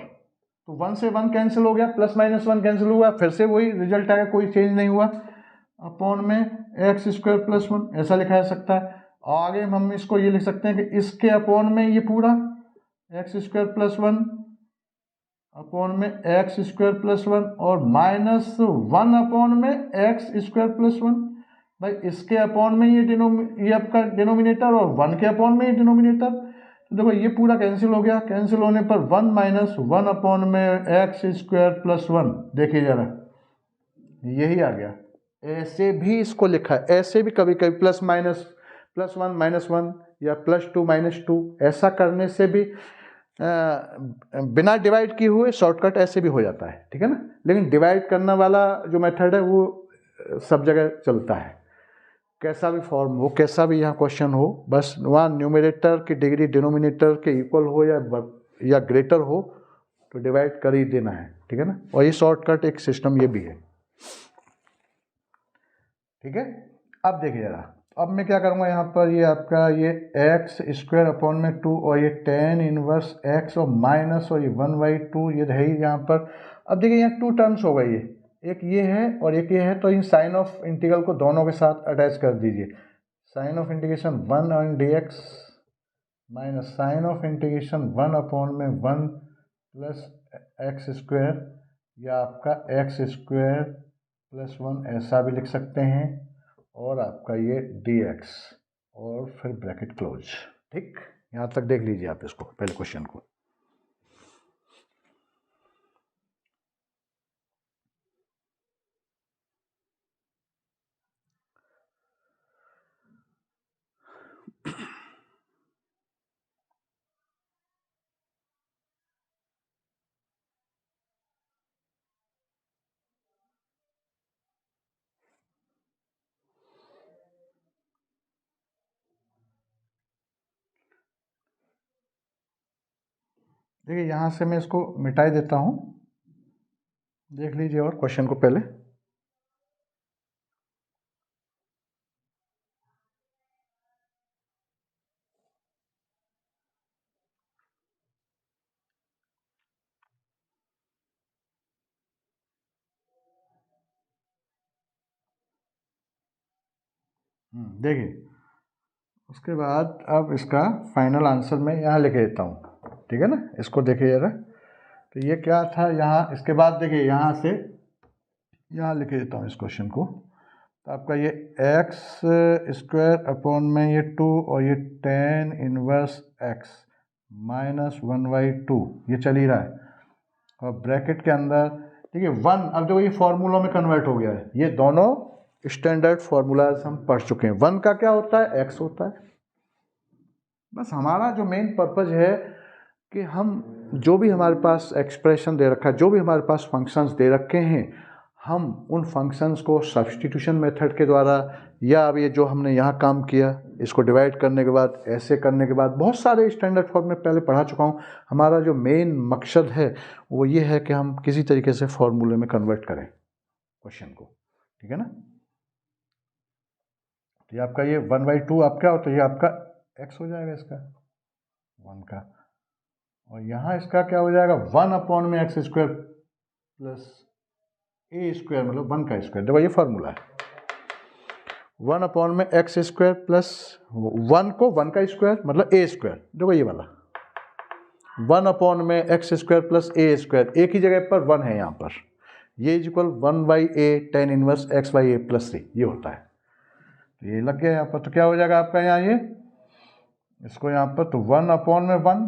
तो वन से वन कैंसिल हो गया, प्लस माइनस वन कैंसिल हुआ, फिर से वही रिजल्ट आया, कोई चेंज नहीं हुआ। अपॉन में एक्स स्क्वायर प्लस वन, ऐसा लिखा जा सकता है। और आगे हम इसको ये लिख सकते हैं कि इसके अपॉन में ये पूरा x square plus one upon में एक्स स्क्वायर प्लस वन, और माइनस वन अपॉन में एक्स स्क्वायर प्लस वन। भाई इसके अपॉन में ये आपका डिनोमिनेटर, और वन के अपॉन में ये डिनोमिनेटर, तो देखो ये पूरा कैंसिल हो गया। कैंसिल होने पर वन माइनस वन अपॉन में एक्स स्क्वायर प्लस वन, देखिए जरा यही आ गया। ऐसे भी इसको लिखा है, ऐसे भी कभी कभी प्लस वन माइनस वन, या प्लस टू माइनस टू, ऐसा करने से भी बिना डिवाइड किए हुए शॉर्टकट ऐसे भी हो जाता है, ठीक है ना। लेकिन डिवाइड करने वाला जो मेथड है वो सब जगह चलता है, कैसा भी फॉर्म हो, कैसा भी यहाँ क्वेश्चन हो, बस वहाँ न्यूमरेटर की डिग्री डिनोमिनेटर के इक्वल हो या ग्रेटर हो तो डिवाइड कर ही देना है, ठीक है ना। और ये शॉर्टकट एक सिस्टम ये भी है, ठीक है। अब देखिए जरा, अब मैं क्या करूँगा, यहाँ पर ये आपका ये एक्स स्क्वायर अपॉन में टू, और ये टेन इनवर्स एक्स और माइनस, और ये वन बाई टू, ये है यहाँ पर। अब देखिए यहाँ टू टर्म्स हो गई, एक ये है और एक ये है, तो इन साइन ऑफ इंटीग्रल को दोनों के साथ अटैच कर दीजिए। Sine of integration one on d x minus sine of integration one upon में वन प्लस एक्स स्क्वायर, या आपका एक्स स्क्वायर प्लस वन, ऐसा भी लिख सकते हैं। और आपका ये dx, और फिर ब्रैकेट क्लोज, ठीक। यहाँ तक देख लीजिए आप इसको, पहले क्वेश्चन को। देखिए यहाँ से मैं इसको मिटाई देता हूँ, देख लीजिए और क्वेश्चन को पहले। देखिए उसके बाद अब इसका फाइनल आंसर मैं यहाँ लिख देता हूँ, ठीक है ना। इसको देखिए जरा, तो ये क्या था यहाँ, इसके बाद देखिए यहाँ से यहाँ लिख देता हूँ इस क्वेश्चन को। तो आपका ये एक्स स्क्वायर अपॉन में ये टू, और ये ten inverse x minus one by two, ये चल ही रहा है। और ब्रैकेट के अंदर देखिए वन, अब देखो ये फॉर्मूला में कन्वर्ट हो गया है, ये दोनों स्टैंडर्ड फॉर्मूलाज हम पढ़ चुके हैं। वन का क्या होता है, एक्स होता है। बस हमारा जो मेन पर्पज है कि हम जो भी हमारे पास एक्सप्रेशन दे रखा है, जो भी हमारे पास फंक्शंस दे रखे हैं, हम उन फंक्शंस को सब्स्टिट्यूशन मेथड के द्वारा, या अब ये जो हमने यहाँ काम किया इसको डिवाइड करने के बाद, ऐसे करने के बाद, बहुत सारे स्टैंडर्ड फॉर्म में पहले पढ़ा चुका हूँ। हमारा जो मेन मकसद है वो ये है कि हम किसी तरीके से फॉर्मूले में कन्वर्ट करें क्वेश्चन को, ठीक है ना। तो ये आपका ये 1/2 आपका हो, तो ये आपका x हो जाएगा इसका 1 का, और यहाँ इसका क्या हो जाएगा 1/x² प्लस a² मतलब 1 का स्क्वायर। देखो ये फॉर्मूला है, 1/x² प्लस 1 को 1 का स्क्वायर मतलब a²। देखो ये वाला 1/x² प्लस a², एक ही जगह पर 1 है यहाँ पर, ये equal 1/a tan inverse x/a plus c, ये होता है। तो ये लग गया यहाँ पर, तो क्या हो जाएगा आपका यहाँ ये, इसको यहाँ पर तो 1/1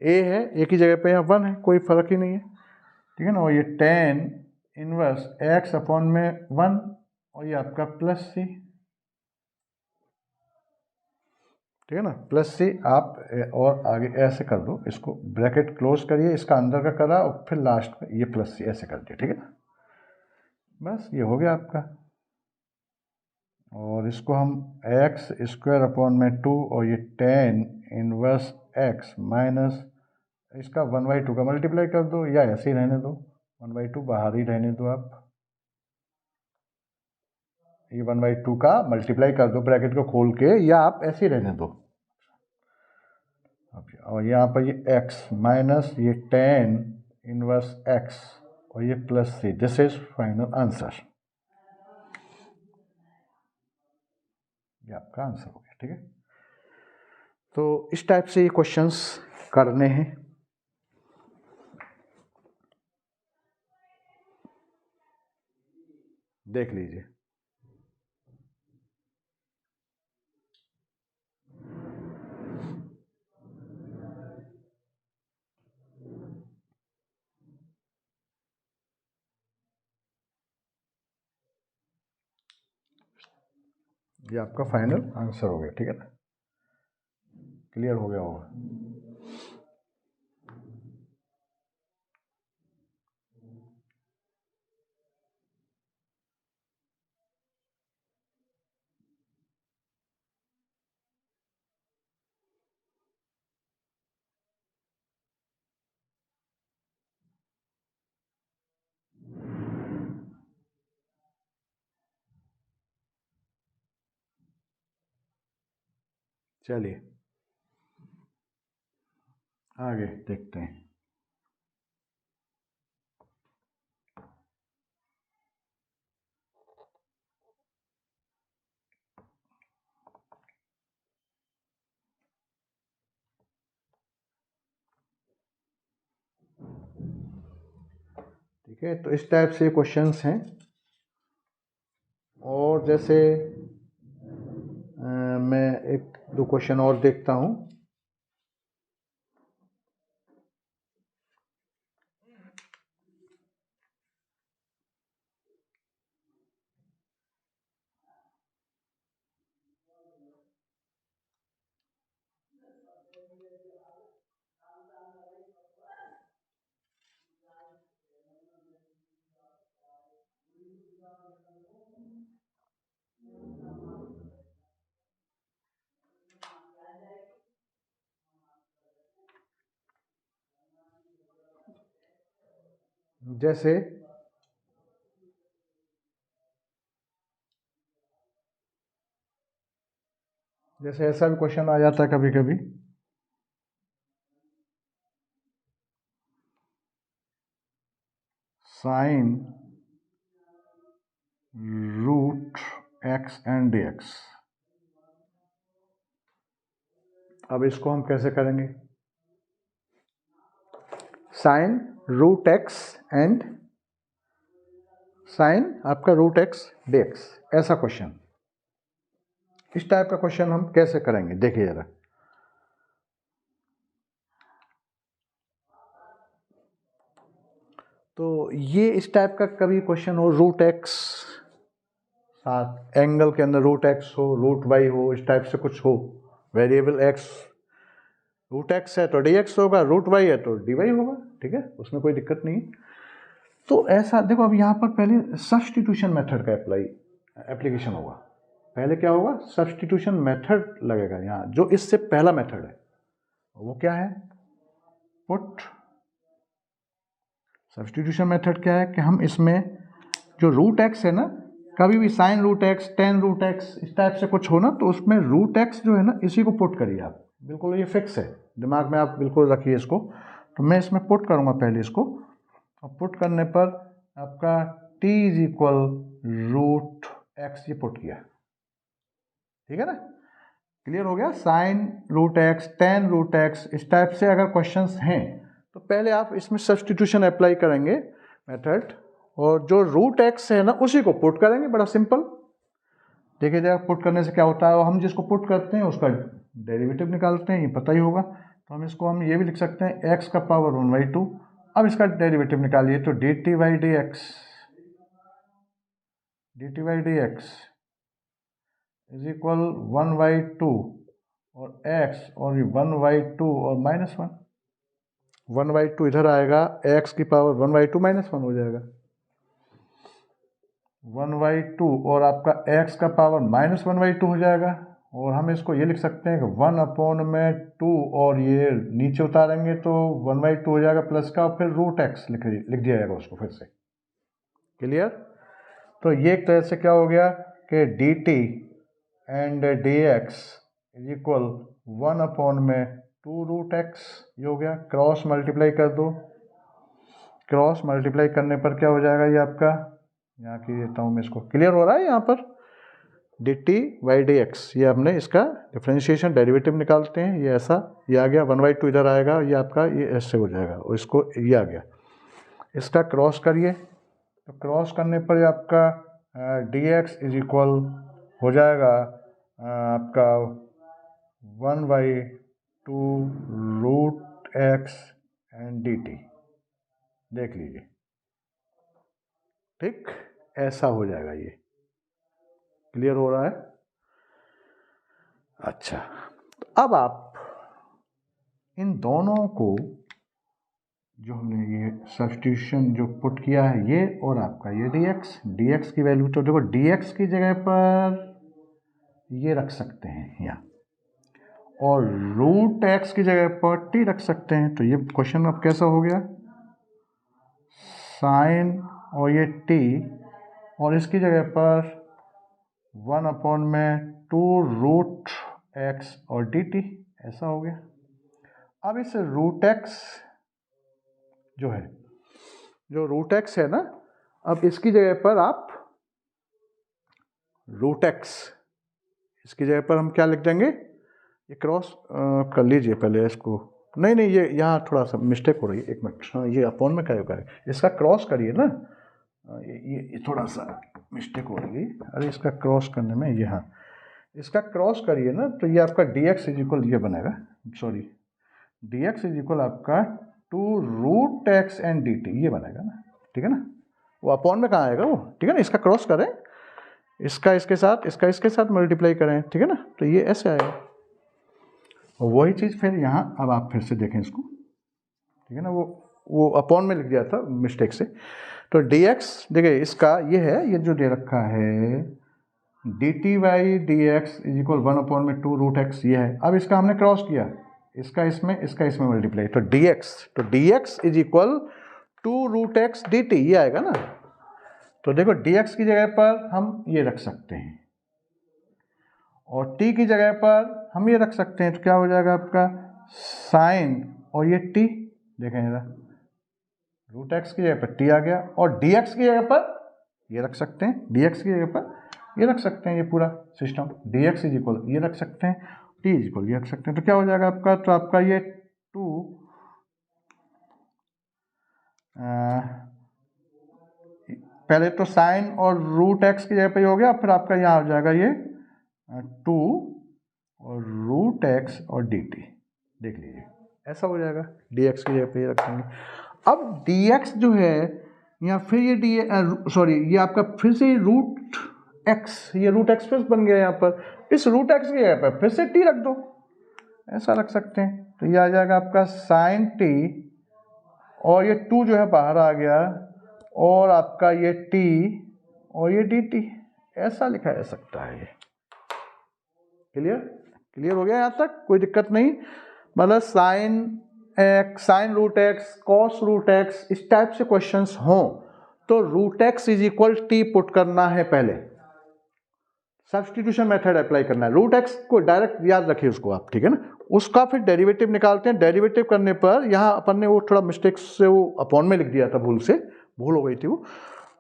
a है, एक ही जगह पे यहाँ 1 है, कोई फर्क ही नहीं है, ठीक है ना। और ये tan इनवर्स x/1 और ये आपका प्लस c, ठीक है ना, प्लस c। आप और आगे ऐसे कर दो, इसको ब्रैकेट क्लोज करिए, इसका अंदर का करा और फिर लास्ट में ये प्लस c ऐसे कर दिया, ठीक है ना। बस ये हो गया आपका, और इसको हम x²/2 और ये tan इनवर्स x माइनस इसका 1/2 का मल्टीप्लाई कर दो, या ऐसे ही रहने दो, 1/2 बाहर ही रहने दो आप, ये 1/2 का मल्टीप्लाई कर दो ब्रैकेट को खोल के, या आप ऐसे ही रहने दो। और यहाँ पर ये x माइनस ये tan इनवर्स x और ये plus c, this is final answer. ये आपका आंसर हो गया, ठीक है। तो इस टाइप से ये क्वेश्चंस करने हैं। देख लीजिए, ये आपका फाइनल आंसर हो गया, ठीक है ना, क्लियर हो गया होगा। चलिए आगे देखते हैं। ठीक है, तो इस टाइप से क्वेश्चंस हैं। और जैसे मैं एक दो क्वेश्चन और देखता हूँ। जैसे ऐसा भी क्वेश्चन आ जाता है कभी कभी, sine root x and dx। अब इसको हम कैसे करेंगे, sine root x and sine आपका रूट x dx, ऐसा क्वेश्चन, इस टाइप का क्वेश्चन हम कैसे करेंगे देखिए जरा। तो ये इस टाइप का कभी क्वेश्चन हो, रूट x साथ एंगल के अंदर रूट x हो, रूट y हो, इस टाइप से कुछ हो, वेरिएबल x, रूट x है तो dx होगा, रूट y है तो dy होगा, ठीक है, उसमें कोई दिक्कत नहीं। तो ऐसा देखो, अब यहाँ पर पहले सब्स्टिट्यूशन मेथड का एप्लीकेशन होगा। पहले क्या होगा, सब्स्टिट्यूशन मेथड लगेगा यहाँ, जो इससे पहला मेथड है वो क्या है, पुट। सब्स्टिट्यूशन मेथड क्या है कि हम इसमें जो रूट एक्स है ना, कभी भी sine root x, tan root x, इस टाइप से कुछ हो ना, तो उसमें रूट एक्स जो है ना, इसी को पुट करिए आप, बिल्कुल ये फिक्स है, दिमाग में आप बिल्कुल रखिए इसको। तो मैं इसमें पुट करूँगा पहले इसको, और पुट करने पर आपका t is equal root x, ये पुट किया, ठीक है ना, क्लियर हो गया। Sine root x, tan root x, इस टाइप से अगर क्वेश्चंस हैं तो पहले आप इसमें सब्स्टिट्यूशन अप्लाई करेंगे मेथड, और जो रूट एक्स है ना उसी को पुट करेंगे, बड़ा सिंपल। देखिए जरा पुट करने से क्या होता है, और हम जिसको पुट करते हैं उसका डेरिवेटिव निकालते हैं, ये पता ही होगा। तो हम ये भी लिख सकते हैं x का पावर 1/2। अब इसका डेरिवेटिव निकालिए, तो dt by d x is equal 1/2 और x, और ये 1/2 और -1, 1/2 इधर आएगा, x की पावर 1/2 -1 हो जाएगा, 1/2 और आपका x का पावर -1/2 हो जाएगा। और हम इसको ये लिख सकते हैं कि 1/2 और ये नीचे उतारेंगे तो 1/2 हो जाएगा प्लस का, और फिर रूट एक्स लिख दिया जाएगा उसको फिर से, क्लियर। तो ये एक तरह से क्या हो गया कि dt and dx is equal 1/2 root x, ये हो गया। क्रॉस मल्टीप्लाई कर दो, क्रॉस मल्टीप्लाई करने पर क्या हो जाएगा, ये आपका, यहाँ की देता हूँ मैं इसको, क्लियर हो रहा है यहाँ पर, dt बाई डी एक्स, ये हमने इसका डिफ्रेंशिएशन डेरिवेटिव निकालते हैं, ये ऐसा, ये आ गया, 1/2 इधर आएगा, ये आपका ये ऐसे हो जाएगा, और इसको ये आ गया, इसका क्रॉस करिए, तो क्रॉस करने पर आपका dx इज इक्वल हो जाएगा आपका 1/2 रूट एक्स एंड dt, देख लीजिए, ठीक, ऐसा हो जाएगा, ये क्लियर हो रहा है। अच्छा, अब आप इन दोनों को, जो हमने ये सब्स्टिट्यूशन जो पुट किया है, ये और आपका ये dx की वैल्यू, तो देखो dx की जगह पर ये रख सकते हैं यहाँ, और रूट एक्स की जगह पर t रख सकते हैं। तो ये क्वेश्चन अब कैसा हो गया, साइन और ये t, और इसकी जगह पर 1/2 रूट एक्स और dt, ऐसा हो गया। अब इस रूट एक्स जो है, जो रूट एक्स है ना, अब इसकी जगह पर आप रूट एक्स, इसकी जगह पर हम क्या लिख देंगे, ये क्रॉस कर लीजिए पहले इसको, नहीं ये यहाँ थोड़ा सा मिस्टेक हो रही है, एक मिनट, हाँ ये अपॉन में क्या होगा, इसका क्रॉस करिए ना, ये थोड़ा सा मिस्टेक हो रही है, अरे इसका क्रॉस करने में, ये हाँ, इसका क्रॉस करिए ना, तो ये आपका dx इज इक्वल ये बनेगा, सॉरी dx इज इक्वल आपका 2 रूट एक्स एंड dt, ये बनेगा ना, ठीक है ना, वो अपॉन में कहाँ आएगा वो, ठीक है ना, इसका क्रॉस करें, इसका इसके साथ, इसका इसके साथ मल्टीप्लाई करें, ठीक है ना, तो ये ऐसे आएगा। और वही चीज़ फिर यहाँ, अब आप फिर से देखें इसको, ठीक है ना, वो अपॉन में लिख दिया था मिस्टेक से। तो dx देखिए, इसका ये है, ये जो दे रखा है dt by d x is equal 1/2 root x, ये है। अब इसका हमने क्रॉस किया, इसका इसमें मल्टीप्लाई, तो dx is equal 2 root x dt, ये आएगा ना। तो देखो dx की जगह पर हम ये रख सकते हैं, और t की जगह पर हम ये रख सकते हैं, तो क्या हो जाएगा आपका साइन और ये t, देखें जरा, रूट एक्स की जगह पर t आ गया, और dx की जगह पर ये रख सकते हैं, dx की जगह पर ये रख सकते हैं, ये पूरा सिस्टम dx इज इक्वल ये रख सकते हैं, t इज इक्वल ये रख सकते हैं, तो क्या हो जाएगा आपका, तो आपका ये 2 पहले तो साइन और रूट एक्स की जगह पे हो गया, फिर आपका यहाँ हो जाएगा ये 2 और रूट एक्स और dt, देख लीजिए ऐसा हो जाएगा, dx की जगह पे ये रखेंगे। अब dx जो है यहाँ, फिर ये ये आपका फिर से रूट एक्स, ये रूट एक्स प्लस बन गया यहाँ पर, इस रूट एक्स की जगह पर फिर से t रख दो, ऐसा रख सकते हैं, तो ये आ जाएगा आपका साइन t, और ये 2 जो है बाहर आ गया, और आपका ये t और ये dt, ऐसा लिखा जा सकता है। ये क्लियर हो गया यहाँ तक? कोई दिक्कत नहीं। मतलब sine x, sine root x, cos root x, इस टाइप से क्वेश्चंस हों तो root x is equal t put करना है, पहले सब्सटीट्यूशन मेथड अप्लाई करना है। रूट एक्स को डायरेक्ट याद रखिए उसको आप, ठीक है ना। उसका फिर डेरिवेटिव निकालते हैं। डेरिवेटिव करने पर यहाँ अपन ने वो थोड़ा मिस्टेक से वो अपॉन में लिख दिया था, भूल हो गई थी वो।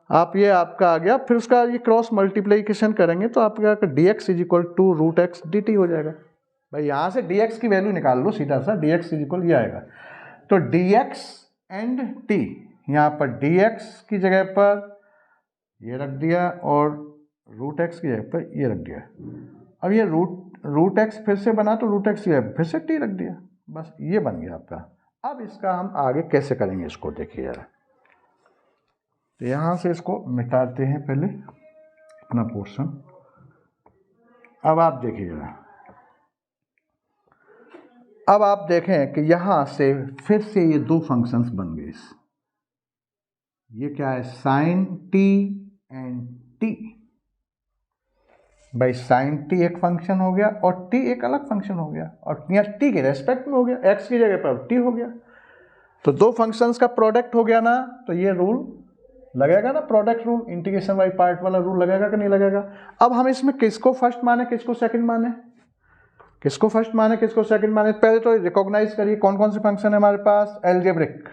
आप ये आपका आ गया, फिर उसका ये क्रॉस मल्टीप्लीकेशन करेंगे तो आपका dx is equal to root x dt हो जाएगा। भाई यहाँ से dx की वैल्यू निकाल लो सीधा सा, dx इज इक्वल ये आएगा। तो dx एंड t, यहाँ पर dx की जगह पर ये रख दिया और रूट एक्स की जगह पर ये रख दिया। अब ये रूट एक्स फिर से बना तो रूट एक्स की जगह फिर से t रख दिया, बस ये बन गया आपका। अब इसका हम आगे कैसे करेंगे इसको देखिए जरा। तो यहाँ से इसको मिटाते हैं पहले अपना पोर्शन। अब आप देखिए जरा, अब आप देखें कि यहाँ से फिर से ये दो फंक्शंस बन गए। ये क्या है? Sine t and t. भाई साइन टी एक फंक्शन हो गया और टी एक अलग फंक्शन हो गया, और यहाँ टी के रेस्पेक्ट में हो गया, एक्स की जगह पर टी हो गया। तो दो फंक्शंस का प्रोडक्ट हो गया ना, तो ये रूल लगेगा ना, product rule, integration by part वाला रूल लगेगा कि नहीं लगेगा। अब हम इसमें किसको फर्स्ट माने, किसको सेकंड माने, किसको फर्स्ट माने, किसको सेकंड माने? पहले तो रिकॉग्नाइज करिए कौन कौन से फंक्शन है हमारे पास। एल्जेब्रिक,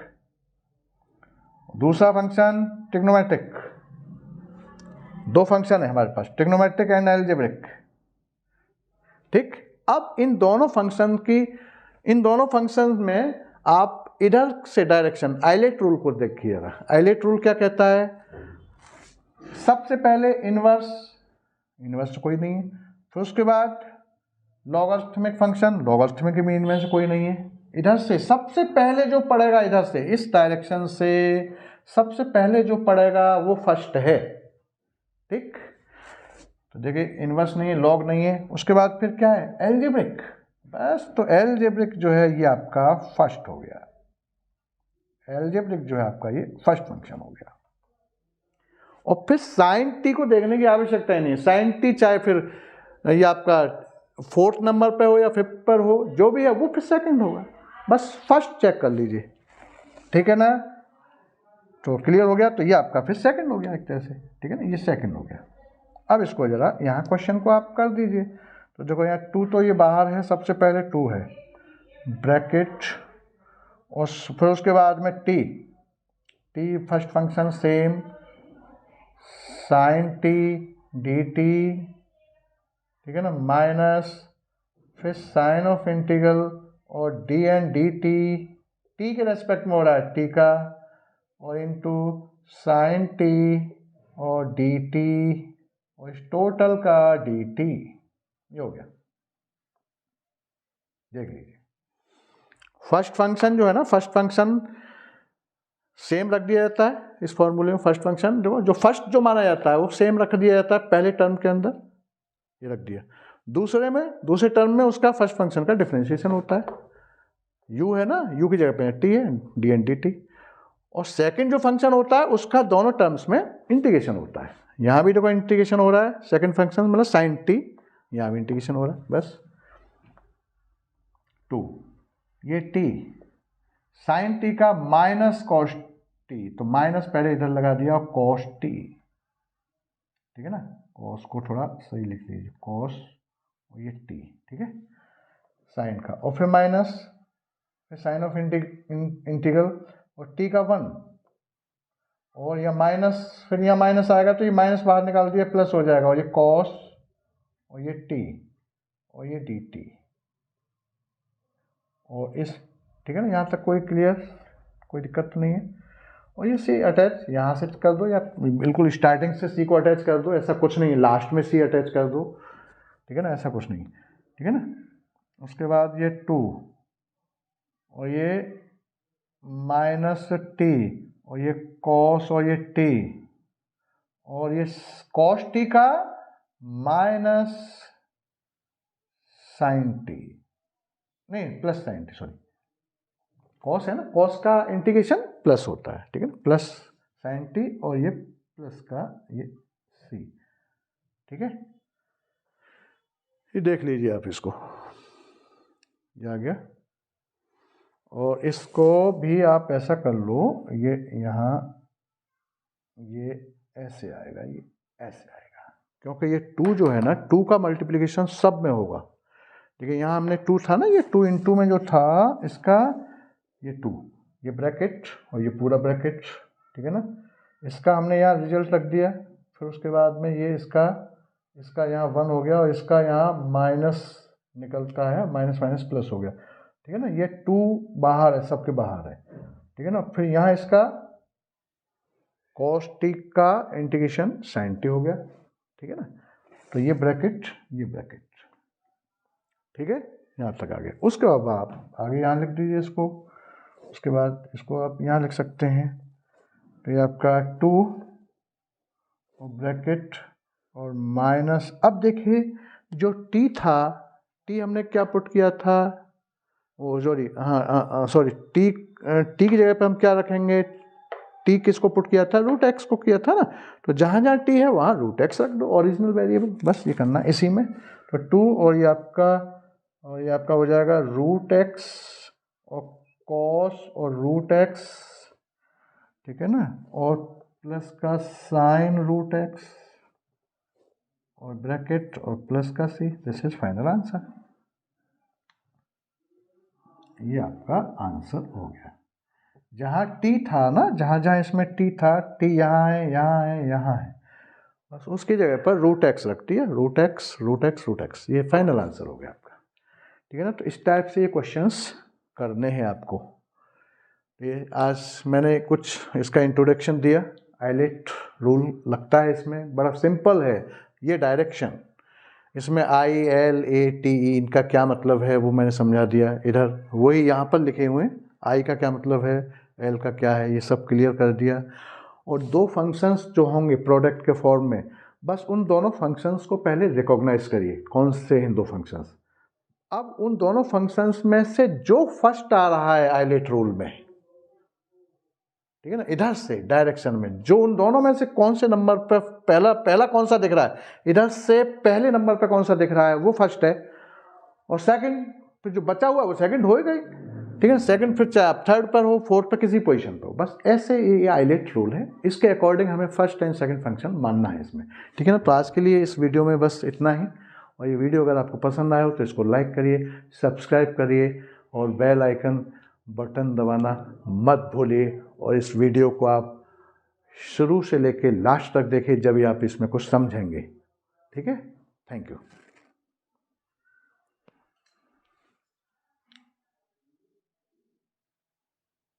दूसरा फंक्शन ट्रिग्नोमेट्रिक, दो फंक्शन है हमारे पास, ट्रिग्नोमेट्रिक एंड एल्जेब्रिक। ठीक, अब इन दोनों फंक्शन में आप इधर से डायरेक्शन आइलेट रूल को देखिएगा। आइलेट रूल क्या कहता है? सबसे पहले इनवर्स कोई नहीं है, फिर उसके बाद लॉगरिथमिक फंक्शन, लॉगरिथमिक भी इनमें से कोई नहीं है। इधर से सबसे पहले जो पड़ेगा, इधर से इस डायरेक्शन से सबसे पहले जो पड़ेगा वो फर्स्ट है। ठीक, तो देखिए इनवर्स नहीं है, लॉग नहीं है। उसके बाद फिर क्या है? एल्जेब्रिक। बस, तो एल्जेब्रिक जो है ये आपका फर्स्ट हो गया। एल्जेब्रिक जो है आपका ये फर्स्ट फंक्शन हो गया। और फिर साइन टी को देखने की आवश्यकता ही नहीं। साइन टी चाहे फिर ये आपका फोर्थ नंबर पे हो या फिफ्थ पर हो, जो भी है वो फिर सेकंड होगा। बस फर्स्ट चेक कर लीजिए, ठीक है ना। तो क्लियर हो गया, तो ये आपका फिर सेकंड हो गया एक तरह से, ठीक है ना, ये सेकंड हो गया। अब इसको जरा यहाँ क्वेश्चन को आप कर दीजिए। तो देखो यहाँ 2 तो ये बाहर है, सबसे पहले 2 है ब्रैकेट, और फिर उसके बाद में t first function same, sine t d t, ठीक है ना, माइनस फिर साइन ऑफ इंटीग्रल और डी एंड डी टी के रेस्पेक्ट में हो रहा है टी का, और इंटू साइन टी और डी टी, और इस टोटल का डी टी। ये हो गया, देख लीजिए। फर्स्ट फंक्शन जो है ना, फर्स्ट फंक्शन सेम रख दिया जाता है इस फॉर्मूले में। फर्स्ट फंक्शन जो फर्स्ट जो माना जाता है वो सेम रख दिया जाता है पहले टर्म के अंदर, ये रख दिया। दूसरे टर्म में उसका फर्स्ट फंक्शन का डिफरेंशिएशन होता है। यू है ना, यू की जगह पे टी है, डी एन डी टी। और सेकंड जो फंक्शन होता है उसका दोनों टर्म्स में इंटीग्रेशन होता है। यहाँ भी देखो इंटीग्रेशन हो रहा है, सेकंड फंक्शन मतलब साइन टी, यहाँ भी इंटीग्रेशन हो रहा है। बस 2 ये टी साइन टी का माइनस कॉस टी, तो माइनस पहले इधर लगा दिया, कॉस टी, ठीक है ना। कॉस को थोड़ा सही लिख लीजिए, कॉस और ये टी, ठीक है, साइन का, और फिर माइनस, फिर साइन ऑफ इंटीग्रल और टी का 1, और यह माइनस, फिर यह माइनस आएगा तो ये माइनस बाहर निकाल दिया, प्लस हो जाएगा, और ये कॉस और ये टी और ये डी टी, और इस, ठीक है ना, यहाँ तक कोई क्लियर, कोई दिक्कत तो नहीं है। और ये सी अटैच यहाँ से कर दो, या बिल्कुल स्टार्टिंग से सी को अटैच कर दो, ऐसा कुछ नहीं है, लास्ट में सी अटैच कर दो, ठीक है ना, ऐसा कुछ नहीं, ठीक है ना। उसके बाद ये 2 और ये माइनस टी और ये कॉस और ये टी, और ये कॉस टी का माइनस साइन टी, नहीं plus sign T, sorry, cos है ना, कॉस का इंटीग्रेशन प्लस होता है, ठीक है ना, प्लस sin t और ये प्लस का ये c, ठीक है। ये देख लीजिए आप इसको, ये आ गया। और इसको भी आप ऐसा कर लो, ये यहाँ ये ऐसे आएगा, ये ऐसे आएगा, क्योंकि ये 2 जो है ना, 2 का मल्टीप्लिकेशन सब में होगा। देखिए यहाँ हमने 2 था ना, ये 2 × में जो था इसका, ये 2, ये ब्रैकेट और ये पूरा ब्रैकेट, ठीक है ना। इसका हमने यहाँ रिजल्ट रख दिया, फिर उसके बाद में ये इसका यहाँ 1 हो गया और इसका यहाँ माइनस निकलता है, माइनस माइनस प्लस हो गया, ठीक है ना। ये 2 बाहर है, सबके बाहर है, ठीक है ना। फिर यहाँ इसका cos t का इंटीग्रेशन sin t हो गया, ठीक है ना। तो ये ब्रैकेट, ठीक है, यहाँ तक आ गया। उसके बाद आप आगे यहाँ लिख दीजिए इसको, उसके बाद इसको आप यहाँ लिख सकते हैं। तो ये आपका 2 और ब्रैकेट और माइनस, अब देखिए जो t था, t हमने क्या पुट किया था, वो सॉरी सॉरी t की जगह पे हम क्या रखेंगे, t किसको पुट किया था, √x को किया था ना। तो जहाँ जहाँ t है वहाँ √x रख दो, ओरिजिनल वेरिएबल, बस ये करना इसी में। तो 2 और ये आपका हो जाएगा √x और cos और √x, ठीक है ना, और प्लस का sin √x और ब्रैकेट और प्लस का c। This is final answer. ये आपका आंसर हो गया। जहाँ t था ना, जहाँ जहाँ इसमें t था, t यहाँ है, यहाँ है, यहाँ है, बस उसकी जगह पर √x रख दिया, √x, ये फाइनल आंसर हो गया आपका, ठीक है ना। तो इस टाइप से ये क्वेश्चंस करने हैं आपको। ये आज मैंने कुछ इसका इंट्रोडक्शन दिया। आइलेट रूल लगता है इसमें बड़ा सिंपल है। ये डायरेक्शन, इसमें ILATE इनका क्या मतलब है वो मैंने समझा दिया। इधर वही यहाँ पर लिखे हुए हैं, I का क्या मतलब है, L का क्या है, ये सब क्लियर कर दिया। और 2 फंक्शंस जो होंगे प्रोडक्ट के फॉर्म में, बस उन दोनों फंक्शंस को पहले रिकॉग्नाइज करिए, कौन से हैं 2 फंक्शंस। अब उन दोनों फंक्शंस में से जो फर्स्ट आ रहा है आइलेट रूल में, ठीक है ना, इधर से डायरेक्शन में, जो उन दोनों में से कौन से नंबर पर पहला कौन सा दिख रहा है, इधर से पहले नंबर पर कौन सा दिख रहा है वो फर्स्ट है, और सेकंड फिर जो बचा हुआ है वो सेकंड हो गई, ठीक है। सेकंड फिर चाहे आप थर्ड पर हो, फोर्थ पर, किसी पोजीशन पर हो, बस ऐसे ये आइलेट रूल है। इसके अकॉर्डिंग हमें फर्स्ट एंड सेकंड फंक्शन मानना है इसमें, ठीक है ना। तो आज के लिए इस वीडियो में बस इतना ही। और ये वीडियो अगर आपको पसंद आया हो तो इसको लाइक करिए, सब्सक्राइब करिए और बेल आइकन बटन दबाना मत भूलिए। और इस वीडियो को आप शुरू से लेकर लास्ट तक देखिए, जब भी आप इसमें कुछ समझेंगे, ठीक है। Thank you.